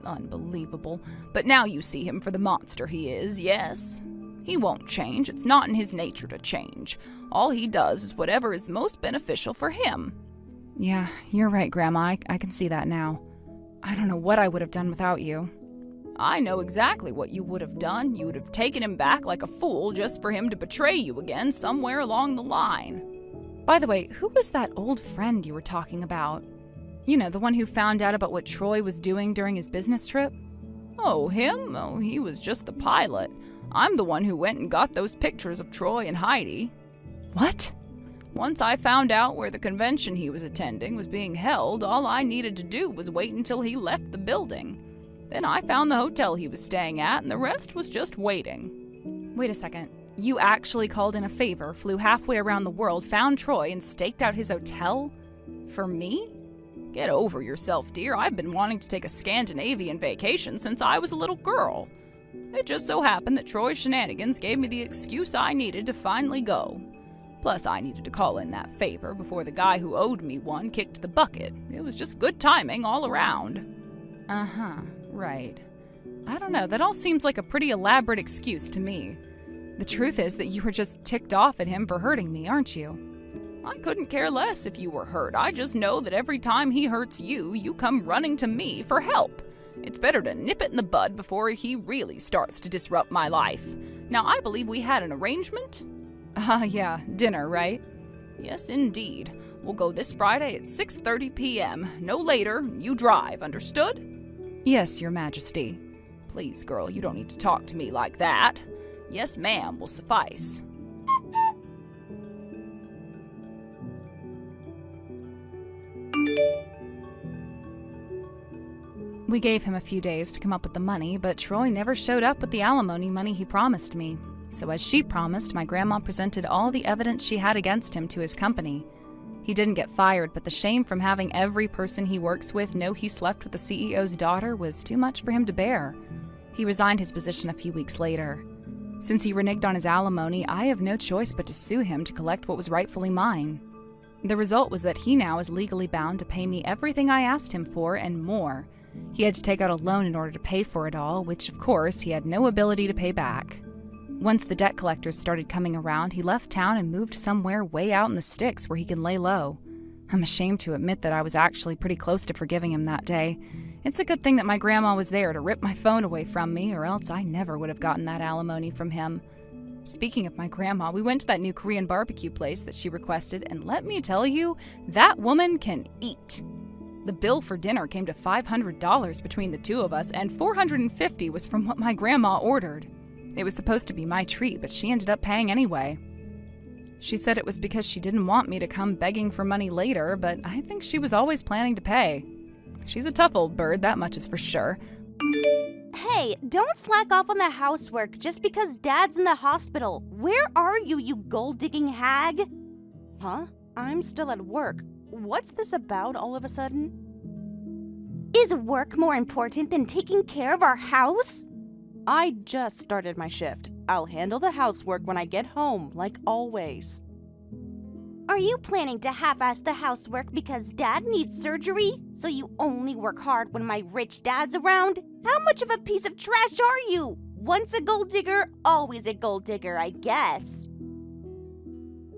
Unbelievable. But now you see him for the monster he is, yes? He won't change. It's not in his nature to change. All he does is whatever is most beneficial for him. Yeah, you're right, Grandma. I can see that now. I don't know what I would have done without you. I know exactly what you would have done. You would have taken him back like a fool just for him to betray you again somewhere along the line. By the way, who was that old friend you were talking about? You know, the one who found out about what Troy was doing during his business trip? Oh, him? Oh, he was just the pilot. I'm the one who went and got those pictures of Troy and Heidi. What? Once I found out where the convention he was attending was being held, all I needed to do was wait until he left the building. Then I found the hotel he was staying at, and the rest was just waiting. Wait a second. You actually called in a favor, flew halfway around the world, found Troy, and staked out his hotel? For me? Get over yourself, dear. I've been wanting to take a Scandinavian vacation since I was a little girl. It just so happened that Troy's shenanigans gave me the excuse I needed to finally go. Plus, I needed to call in that favor before the guy who owed me one kicked the bucket. It was just good timing all around. Uh-huh, right. I don't know, that all seems like a pretty elaborate excuse to me. The truth is that you were just ticked off at him for hurting me, aren't you? I couldn't care less if you were hurt. I just know that every time he hurts you, you come running to me for help. It's better to nip it in the bud before he really starts to disrupt my life. Now, I believe we had an arrangement? Yeah, dinner, right? Yes, indeed. We'll go this Friday at 6:30 p.m. No later. You drive, understood? Yes, Your Majesty. Please, girl, you don't need to talk to me like that. Yes, ma'am, will suffice. We gave him a few days to come up with the money, but Troy never showed up with the alimony money he promised me. So as she promised, my grandma presented all the evidence she had against him to his company. He didn't get fired, but the shame from having every person he works with know he slept with the CEO's daughter was too much for him to bear. He resigned his position a few weeks later. Since he reneged on his alimony, I have no choice but to sue him to collect what was rightfully mine. The result was that he now is legally bound to pay me everything I asked him for and more. He had to take out a loan in order to pay for it all, which of course he had no ability to pay back. Once the debt collectors started coming around, he left town and moved somewhere way out in the sticks where he can lay low. I'm ashamed to admit that I was actually pretty close to forgiving him that day. It's a good thing that my grandma was there to rip my phone away from me, or else I never would have gotten that alimony from him. Speaking of my grandma, we went to that new Korean barbecue place that she requested, and let me tell you, that woman can eat. The bill for dinner came to $500 between the two of us, and $450 was from what my grandma ordered. It was supposed to be my treat, but she ended up paying anyway. She said it was because she didn't want me to come begging for money later, but I think she was always planning to pay. She's a tough old bird, that much is for sure. Hey, don't slack off on the housework just because Dad's in the hospital. Where are you, you gold-digging hag? Huh? I'm still at work. What's this about all of a sudden? Is work more important than taking care of our house? I just started my shift. I'll handle the housework when I get home, like always. Are you planning to half-ass the housework because Dad needs surgery? So you only work hard when my rich dad's around? How much of a piece of trash are you? Once a gold digger, always a gold digger, I guess.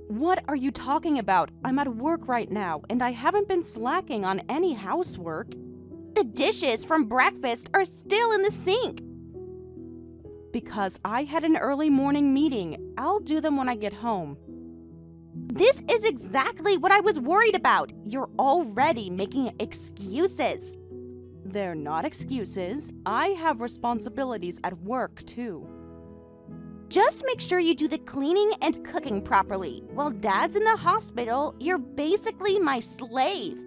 What are you talking about? I'm at work right now, and I haven't been slacking on any housework. The dishes from breakfast are still in the sink. Because I had an early morning meeting. I'll do them when I get home. This is exactly what I was worried about. You're already making excuses. They're not excuses. I have responsibilities at work, too. Just make sure you do the cleaning and cooking properly. While Dad's in the hospital, you're basically my slave.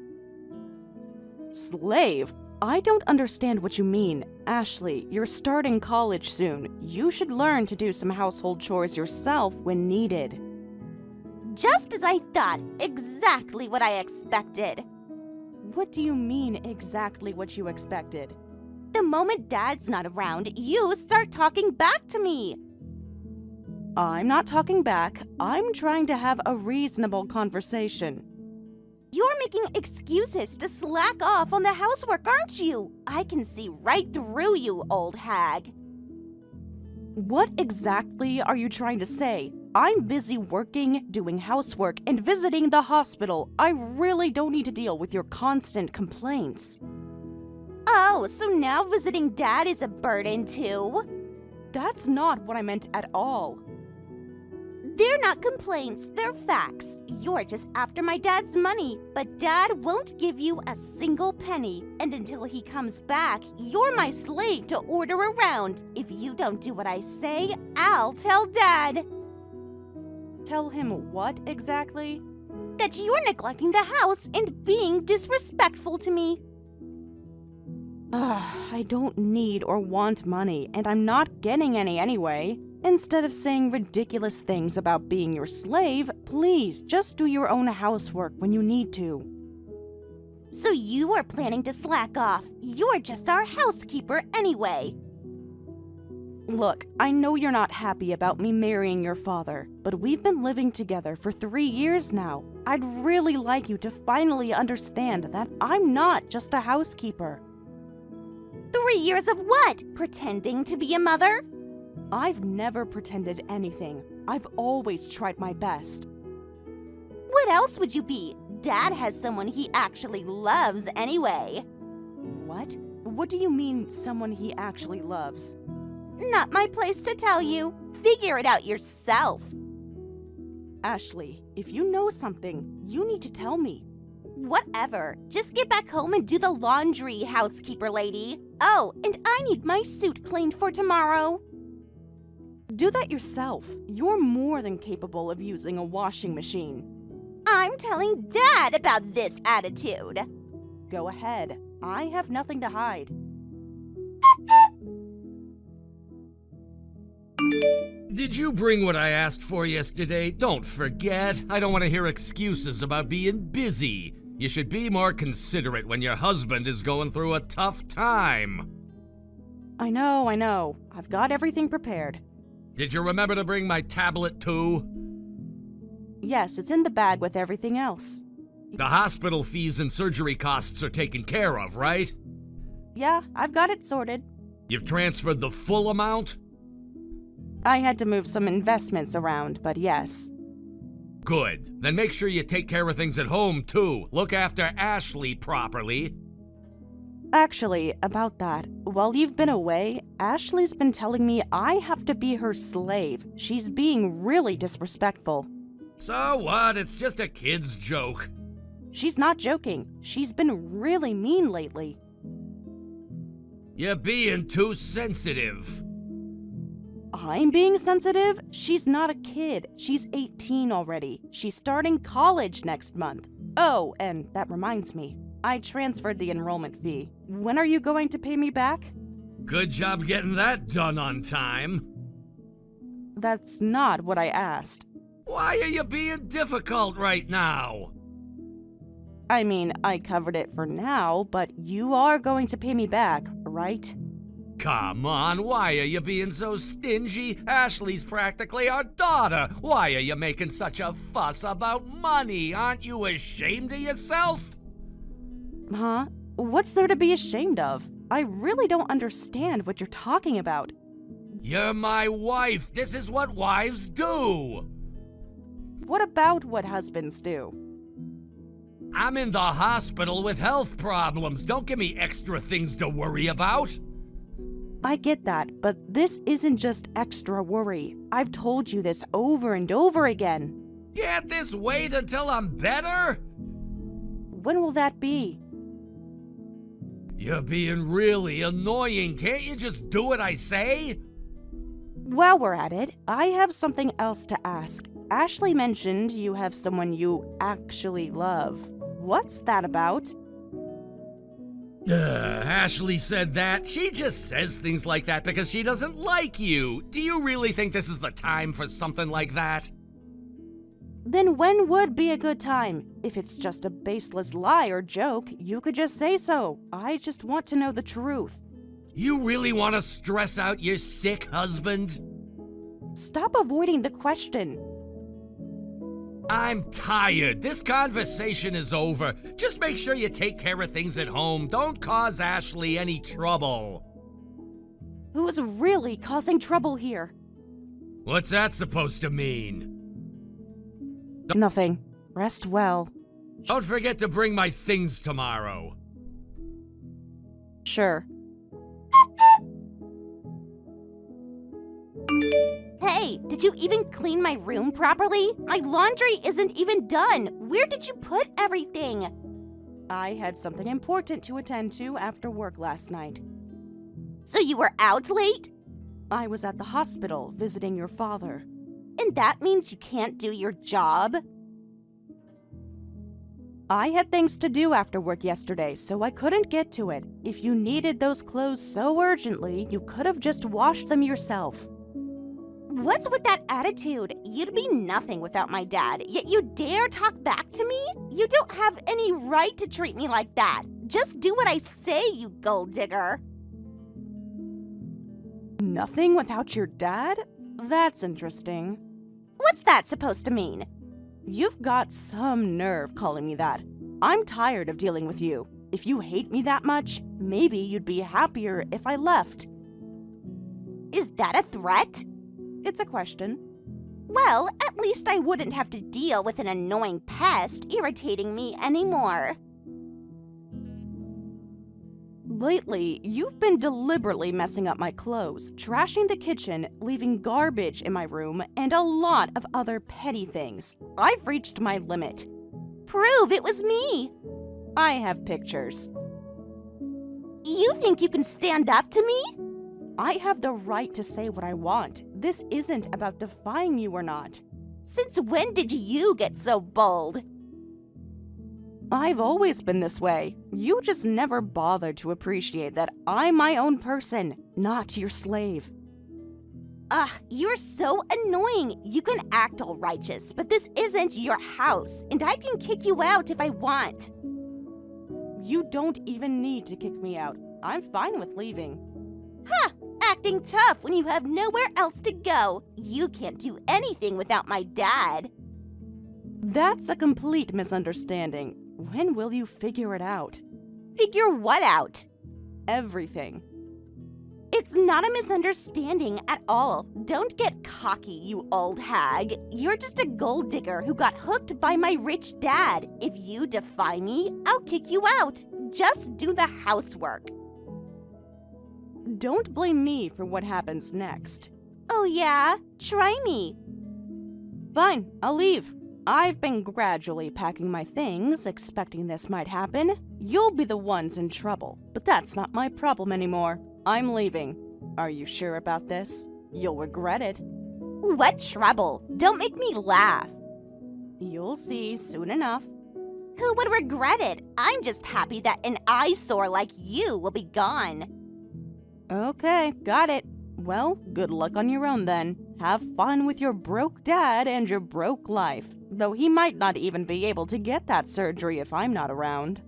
Slave? I don't understand what you mean. Ashley, you're starting college soon. You should learn to do some household chores yourself when needed. Just as I thought. Exactly what I expected. What do you mean, exactly what you expected? The moment Dad's not around, you start talking back to me. I'm not talking back. I'm trying to have a reasonable conversation. You're making excuses to slack off on the housework, aren't you? I can see right through you, old hag. What exactly are you trying to say? I'm busy working, doing housework, and visiting the hospital. I really don't need to deal with your constant complaints. Oh, so now visiting Dad is a burden too? That's not what I meant at all. They're not complaints, they're facts. You're just after my dad's money, but Dad won't give you a single penny. And until he comes back, you're my slave to order around. If you don't do what I say, I'll tell Dad. Tell him what exactly? That you're neglecting the house and being disrespectful to me. I don't need or want money, and I'm not getting any anyway. Instead of saying ridiculous things about being your slave, please just do your own housework when you need to. So you are planning to slack off. You're just our housekeeper anyway. Look, I know you're not happy about me marrying your father, but we've been living together for 3 years now. I'd really like you to finally understand that I'm not just a housekeeper. 3 years of what? Pretending to be a mother? I've never pretended anything. I've always tried my best. What else would you be? Dad has someone he actually loves anyway. What? What do you mean, someone he actually loves? Not my place to tell you. Figure it out yourself. Ashley, if you know something, you need to tell me. Whatever. Just get back home and do the laundry, housekeeper lady. Oh, and I need my suit cleaned for tomorrow. Do that yourself. You're more than capable of using a washing machine. I'm telling Dad about this attitude. Go ahead. I have nothing to hide. Did you bring what I asked for yesterday? Don't forget. I don't want to hear excuses about being busy. You should be more considerate when your husband is going through a tough time. I know. I've got everything prepared. Did you remember to bring my tablet too? Yes, it's in the bag with everything else. The hospital fees and surgery costs are taken care of, right? Yeah, I've got it sorted. You've transferred the full amount? I had to move some investments around, but yes. Good. Then make sure you take care of things at home, too. Look after Ashley properly. Actually, about that, while you've been away, Ashley's been telling me I have to be her slave. She's being really disrespectful. So what? It's just a kid's joke. She's not joking. She's been really mean lately. You're being too sensitive. I'm being sensitive? She's not a kid. She's 18 already. She's starting college next month. Oh, and that reminds me. I transferred the enrollment fee. When are you going to pay me back? Good job getting that done on time. That's not what I asked. Why are you being difficult right now? I mean, I covered it for now, but you are going to pay me back, right? Come on, why are you being so stingy? Ashley's practically our daughter. Why are you making such a fuss about money? Aren't you ashamed of yourself? Huh? What's there to be ashamed of? I really don't understand what you're talking about. You're my wife. This is what wives do. What about what husbands do? I'm in the hospital with health problems. Don't give me extra things to worry about. I get that, but this isn't just extra worry. I've told you this over and over again. Can't this wait until I'm better? When will that be? You're being really annoying. Can't you just do what I say? While we're at it, I have something else to ask. Ashley mentioned you have someone you actually love. What's that about? Ashley said that. She just says things like that because she doesn't like you. Do you really think this is the time for something like that? Then when would be a good time? If it's just a baseless lie or joke, you could just say so. I just want to know the truth. You really want to stress out your sick husband? Stop avoiding the question. I'm tired. This conversation is over. Just make sure you take care of things at home. Don't cause Ashley any trouble. Who's really causing trouble here? What's that supposed to mean? Nothing. Rest well. Don't forget to bring my things tomorrow. Sure. Hey, did you even clean my room properly? My laundry isn't even done. Where did you put everything? I had something important to attend to after work last night. So you were out late? I was at the hospital visiting your father. And that means you can't do your job? I had things to do after work yesterday, so I couldn't get to it. If you needed those clothes so urgently, you could have just washed them yourself. What's with that attitude? You'd be nothing without my dad, yet you dare talk back to me? You don't have any right to treat me like that. Just do what I say, you gold digger. Nothing without your dad? That's interesting. What's that supposed to mean? You've got some nerve calling me that. I'm tired of dealing with you. If you hate me that much, maybe you'd be happier if I left. Is that a threat? It's a question. Well, at least I wouldn't have to deal with an annoying pest irritating me anymore. Lately, you've been deliberately messing up my clothes, trashing the kitchen, leaving garbage in my room, and a lot of other petty things. I've reached my limit. Prove it was me. I have pictures. You think you can stand up to me? I have the right to say what I want. This isn't about defying you or not. Since when did you get so bold? I've always been this way. You just never bothered to appreciate that I'm my own person, not your slave. Ugh, you're so annoying. You can act all righteous, but this isn't your house, and I can kick you out if I want. You don't even need to kick me out. I'm fine with leaving. Huh, acting tough when you have nowhere else to go. You can't do anything without my dad. That's a complete misunderstanding. When will you figure it out? Figure what out? Everything. It's not a misunderstanding at all. Don't get cocky, you old hag. You're just a gold digger who got hooked by my rich dad. If you defy me, I'll kick you out. Just do the housework. Don't blame me for what happens next. Oh yeah? Try me. Fine, I'll leave. I've been gradually packing my things, expecting this might happen. You'll be the ones in trouble, but that's not my problem anymore. I'm leaving. Are you sure about this? You'll regret it. What trouble? Don't make me laugh. You'll see soon enough. Who would regret it? I'm just happy that an eyesore like you will be gone. Okay, got it. Well, good luck on your own then. Have fun with your broke dad and your broke life, though he might not even be able to get that surgery if I'm not around.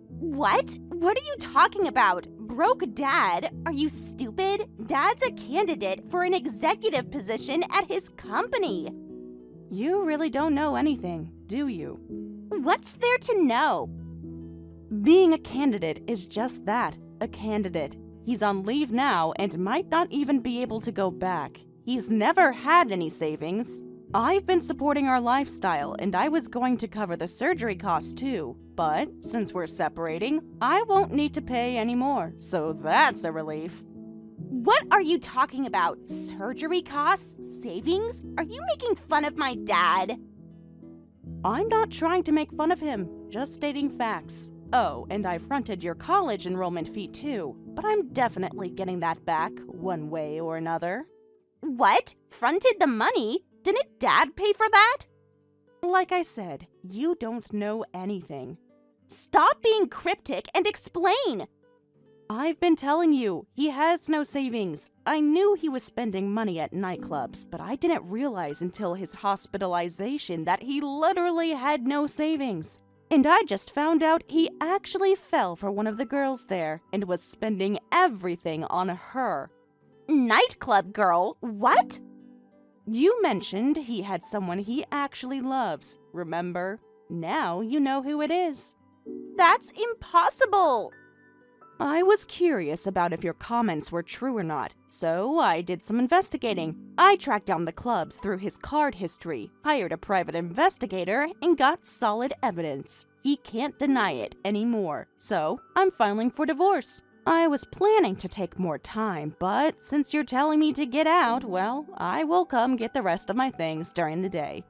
What? What are you talking about? Broke dad? Are you stupid? Dad's a candidate for an executive position at his company. You really don't know anything, do you? What's there to know? Being a candidate is just that, a candidate. He's on leave now and might not even be able to go back. He's never had any savings. I've been supporting our lifestyle, and I was going to cover the surgery costs too. But since we're separating, I won't need to pay any more, so that's a relief. What are you talking about? Surgery costs? Savings? Are you making fun of my dad? I'm not trying to make fun of him, just stating facts. Oh, and I fronted your college enrollment fee too, but I'm definitely getting that back, one way or another. What? Fronted the money? Didn't Dad pay for that? Like I said, you don't know anything. Stop being cryptic and explain! I've been telling you, he has no savings. I knew he was spending money at nightclubs, but I didn't realize until his hospitalization that he literally had no savings. And I just found out he actually fell for one of the girls there and was spending everything on her. Nightclub girl? What? You mentioned he had someone he actually loves, remember? Now you know who it is. That's impossible! I was curious about if your comments were true or not, so I did some investigating. I tracked down the clubs through his card history, hired a private investigator, and got solid evidence. He can't deny it anymore, so I'm filing for divorce. I was planning to take more time, but since you're telling me to get out, well, I will come get the rest of my things during the day.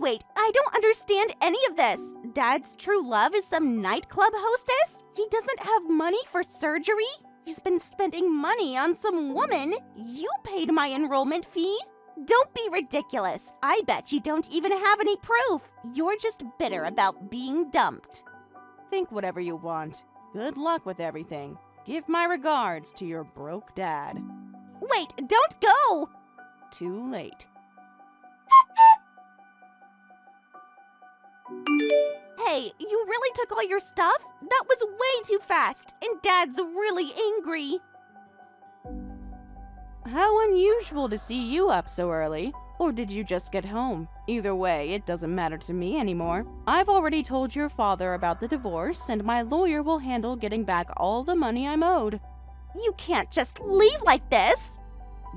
Wait, I don't understand any of this. Dad's true love is some nightclub hostess? He doesn't have money for surgery? He's been spending money on some woman? You paid my enrollment fee? Don't be ridiculous. I bet you don't even have any proof. You're just bitter about being dumped. Think whatever you want. Good luck with everything. Give my regards to your broke dad. Wait, don't go! Too late. Hey, you really took all your stuff? That was way too fast, and Dad's really angry. How unusual to see you up so early. Or did you just get home? Either way, it doesn't matter to me anymore. I've already told your father about the divorce, and my lawyer will handle getting back all the money I'm owed. You can't just leave like this!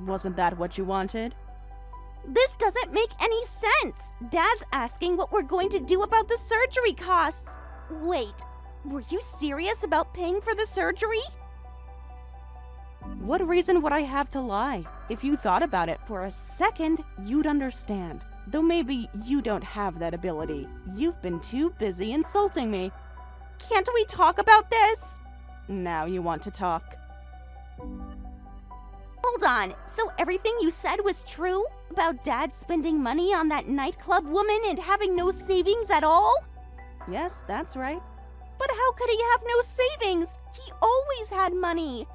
Wasn't that what you wanted? This doesn't make any sense! Dad's asking what we're going to do about the surgery costs. Wait, were you serious about paying for the surgery? What reason would I have to lie? If you thought about it for a second, you'd understand. Though maybe you don't have that ability. You've been too busy insulting me. Can't we talk about this? Now you want to talk. Hold on, so everything you said was true? About Dad spending money on that nightclub woman and having no savings at all? Yes, that's right. But how could he have no savings? He always had money.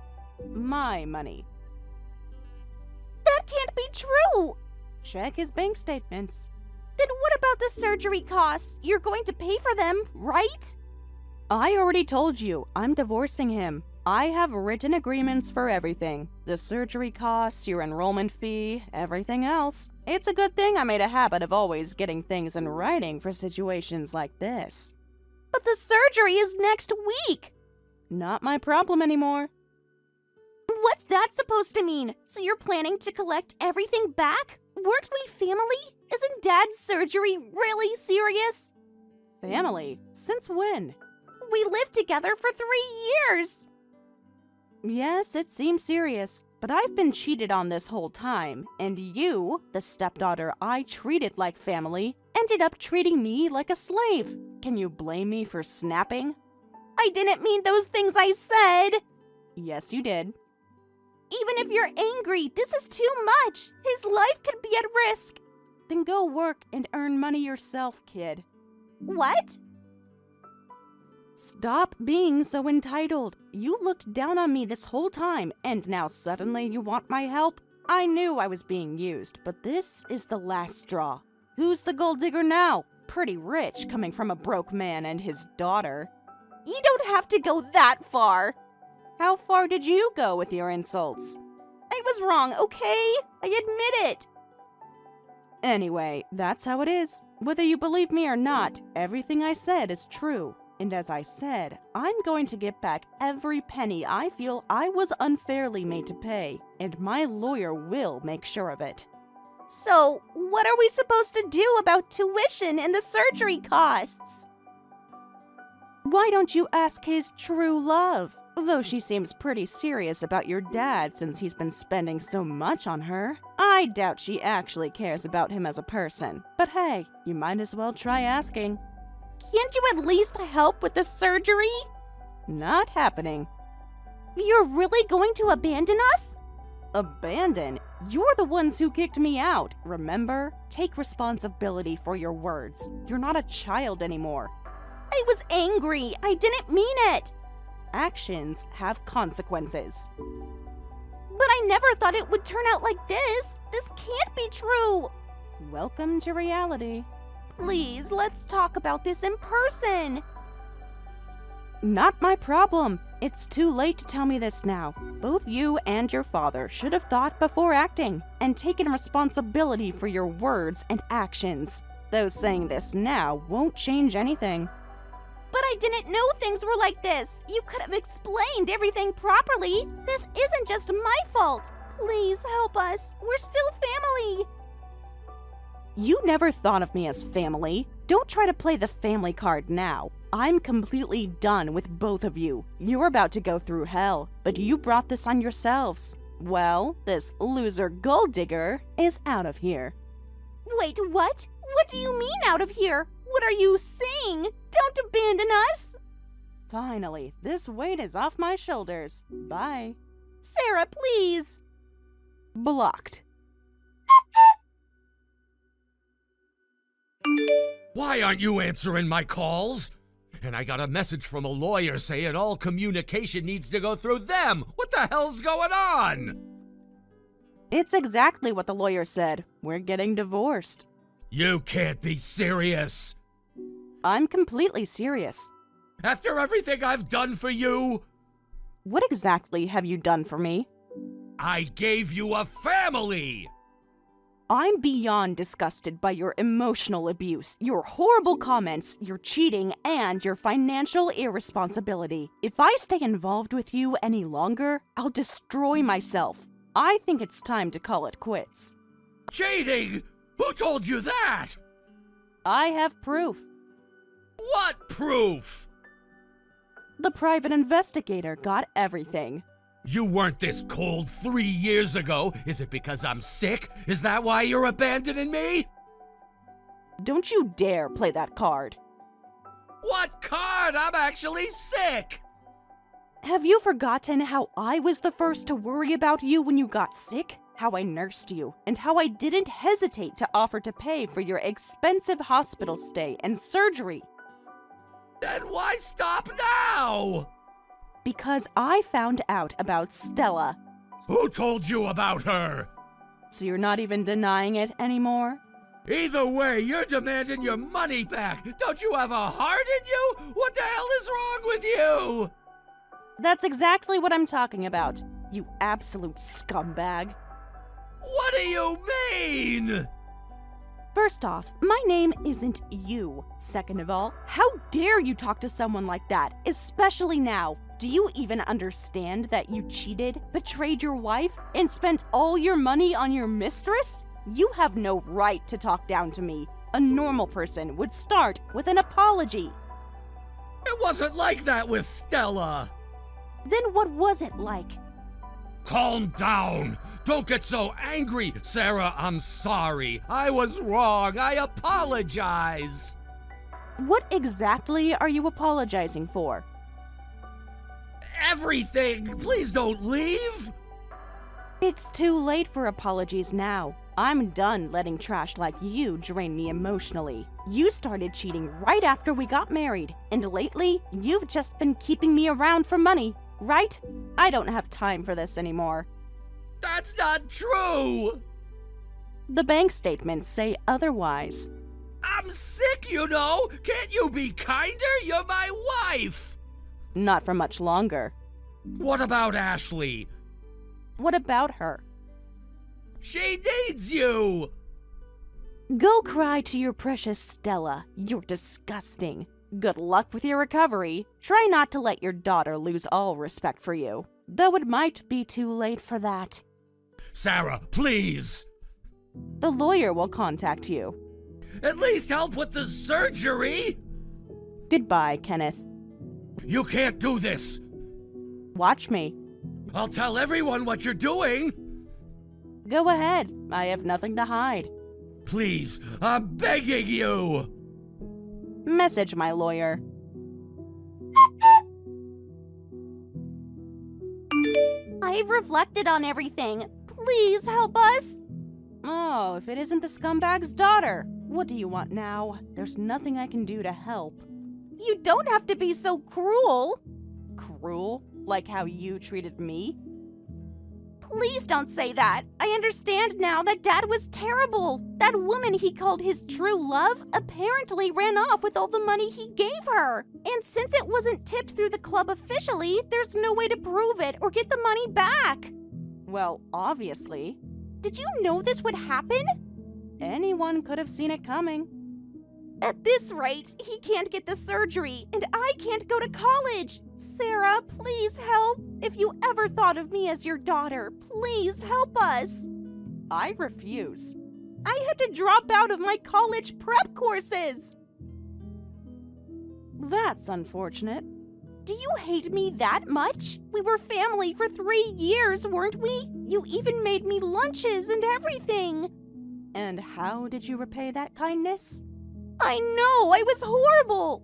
My money. That can't be true! Check his bank statements. Then what about the surgery costs? You're going to pay for them, right? I already told you, I'm divorcing him. I have written agreements for everything. The surgery costs, your enrollment fee, everything else. It's a good thing I made a habit of always getting things in writing for situations like this. But the surgery is next week! Not my problem anymore. What's that supposed to mean? So you're planning to collect everything back? Weren't we family? Isn't Dad's surgery really serious? Family? Since when? We lived together for 3 years! Yes, it seems serious, but I've been cheated on this whole time, and you, the stepdaughter I treated like family, ended up treating me like a slave. Can you blame me for snapping? I didn't mean those things I said! Yes, you did. Even if you're angry, this is too much! His life could be at risk! Then go work and earn money yourself, kid. What? Stop being so entitled. You looked down on me this whole time, and now suddenly you want my help? I knew I was being used, but this is the last straw. Who's the gold digger now? Pretty rich, coming from a broke man and his daughter. You don't have to go that far! How far did you go with your insults? I was wrong, okay? I admit it! Anyway, that's how it is. Whether you believe me or not, everything I said is true. And as I said, I'm going to get back every penny I feel I was unfairly made to pay, and my lawyer will make sure of it. So, what are we supposed to do about tuition and the surgery costs? Why don't you ask his true love? Though she seems pretty serious about your dad since he's been spending so much on her. I doubt she actually cares about him as a person. But hey, you might as well try asking. Can't you at least help with the surgery? Not happening. You're really going to abandon us? Abandon? You're the ones who kicked me out, remember? Take responsibility for your words. You're not a child anymore. I was angry. I didn't mean it. Actions have consequences. But I never thought it would turn out like this. This can't be true. Welcome to reality. Please, let's talk about this in person. Not my problem. It's too late to tell me this now. Both you and your father should have thought before acting and taken responsibility for your words and actions. Though saying this now won't change anything. But I didn't know things were like this. You could have explained everything properly. This isn't just my fault. Please help us. We're still family. You never thought of me as family. Don't try to play the family card now. I'm completely done with both of you. You're about to go through hell, but you brought this on yourselves. Well, this loser gold digger is out of here. Wait, what? What do you mean out of here? What are you saying? Don't abandon us! Finally, this weight is off my shoulders. Bye. Sarah, please! Blocked. Why aren't you answering my calls? And I got a message from a lawyer saying all communication needs to go through them. What the hell's going on? It's exactly what the lawyer said. We're getting divorced. You can't be serious. I'm completely serious. After everything I've done for you? What exactly have you done for me? I gave you a family! I'm beyond disgusted by your emotional abuse, your horrible comments, your cheating, and your financial irresponsibility. If I stay involved with you any longer, I'll destroy myself. I think it's time to call it quits. Cheating? Who told you that? I have proof. What proof? The private investigator got everything. You weren't this cold 3 years ago. Is it because I'm sick? Is that why you're abandoning me? Don't you dare play that card. What card? I'm actually sick! Have you forgotten how I was the first to worry about you when you got sick? How I nursed you, and how I didn't hesitate to offer to pay for your expensive hospital stay and surgery? Then why stop now? Because I found out about Stella. Who told you about her? So you're not even denying it anymore? Either way, you're demanding your money back. Don't you have a heart in you? What the hell is wrong with you? That's exactly what I'm talking about, you absolute scumbag. What do you mean? First off, my name isn't you. Second of all, how dare you talk to someone like that, especially now? Do you even understand that you cheated, betrayed your wife, and spent all your money on your mistress? You have no right to talk down to me. A normal person would start with an apology. It wasn't like that with Stella. Then what was it like? Calm down. Don't get so angry, Sarah. I'm sorry. I was wrong. I apologize. What exactly are you apologizing for? Everything. Please don't leave. It's too late for apologies now. I'm done letting trash like you drain me emotionally. You started cheating right after we got married, and lately, you've just been keeping me around for money, right? I don't have time for this anymore. That's not true. The bank statements say otherwise. I'm sick, you know. Can't you be kinder? You're my wife. Not for much longer. What about Ashley? What about her? She needs you. Go cry to your precious Stella. You're disgusting. Good luck with your recovery. Try not to let your daughter lose all respect for you, though it might be too late for that. Sarah, please. The lawyer will contact you. At least help with the surgery. Goodbye, Kenneth. You can't do this. Watch me. I'll tell everyone what you're doing. Go ahead. I have nothing to hide. Please, I'm begging you. Message my lawyer. I've reflected on everything. Please help us. Oh, if it isn't the scumbag's daughter. What do you want now? There's nothing I can do to help. You don't have to be so cruel. Cruel? Like how you treated me? Please don't say that. I understand now that Dad was terrible. That woman he called his true love apparently ran off with all the money he gave her. And since it wasn't tipped through the club officially, there's no way to prove it or get the money back. Well, obviously. Did you know this would happen? Anyone could have seen it coming. At this rate, he can't get the surgery, and I can't go to college. Sarah, please help. If you ever thought of me as your daughter, please help us. I refuse. I had to drop out of my college prep courses. That's unfortunate. Do you hate me that much? We were family for 3 years, weren't we? You even made me lunches and everything. And how did you repay that kindness? I know, I was horrible.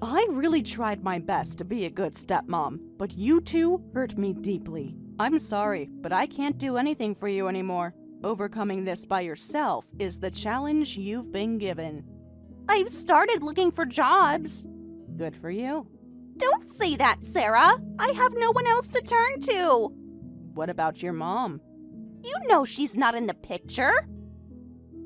I really tried my best to be a good stepmom, but you two hurt me deeply. I'm sorry, but I can't do anything for you anymore. Overcoming this by yourself is the challenge you've been given. I've started looking for jobs. Good for you. Don't say that, Sarah. I have no one else to turn to. What about your mom? You know she's not in the picture.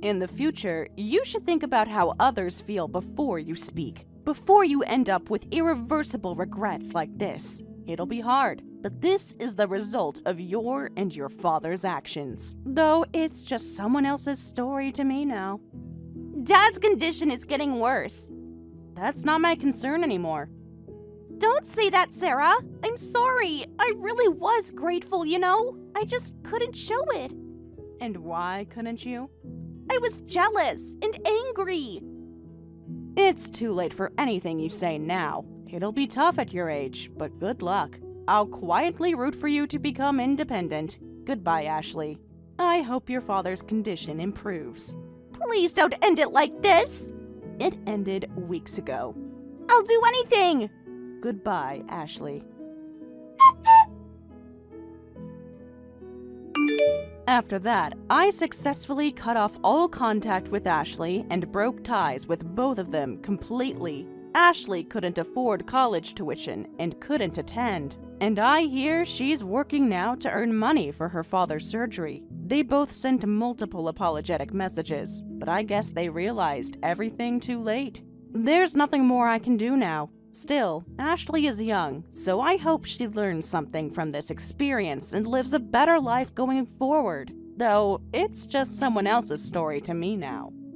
In the future, you should think about how others feel before you speak, before you end up with irreversible regrets like this. It'll be hard, but this is the result of your and your father's actions. Though it's just someone else's story to me now. Dad's condition is getting worse. That's not my concern anymore. Don't say that, Sarah. I'm sorry. I really was grateful, you know? I just couldn't show it. And why couldn't you? I was jealous and angry. It's too late for anything you say now. It'll be tough at your age, but good luck. I'll quietly root for you to become independent. Goodbye, Ashley. I hope your father's condition improves. Please don't end it like this. It ended weeks ago. I'll do anything. Goodbye, Ashley. After that, I successfully cut off all contact with Ashley and broke ties with both of them completely. Ashley couldn't afford college tuition and couldn't attend. And I hear she's working now to earn money for her father's surgery. They both sent multiple apologetic messages, but I guess they realized everything too late. There's nothing more I can do now. Still, Ashley is young, so I hope she learns something from this experience and lives a better life going forward. Though, it's just someone else's story to me now.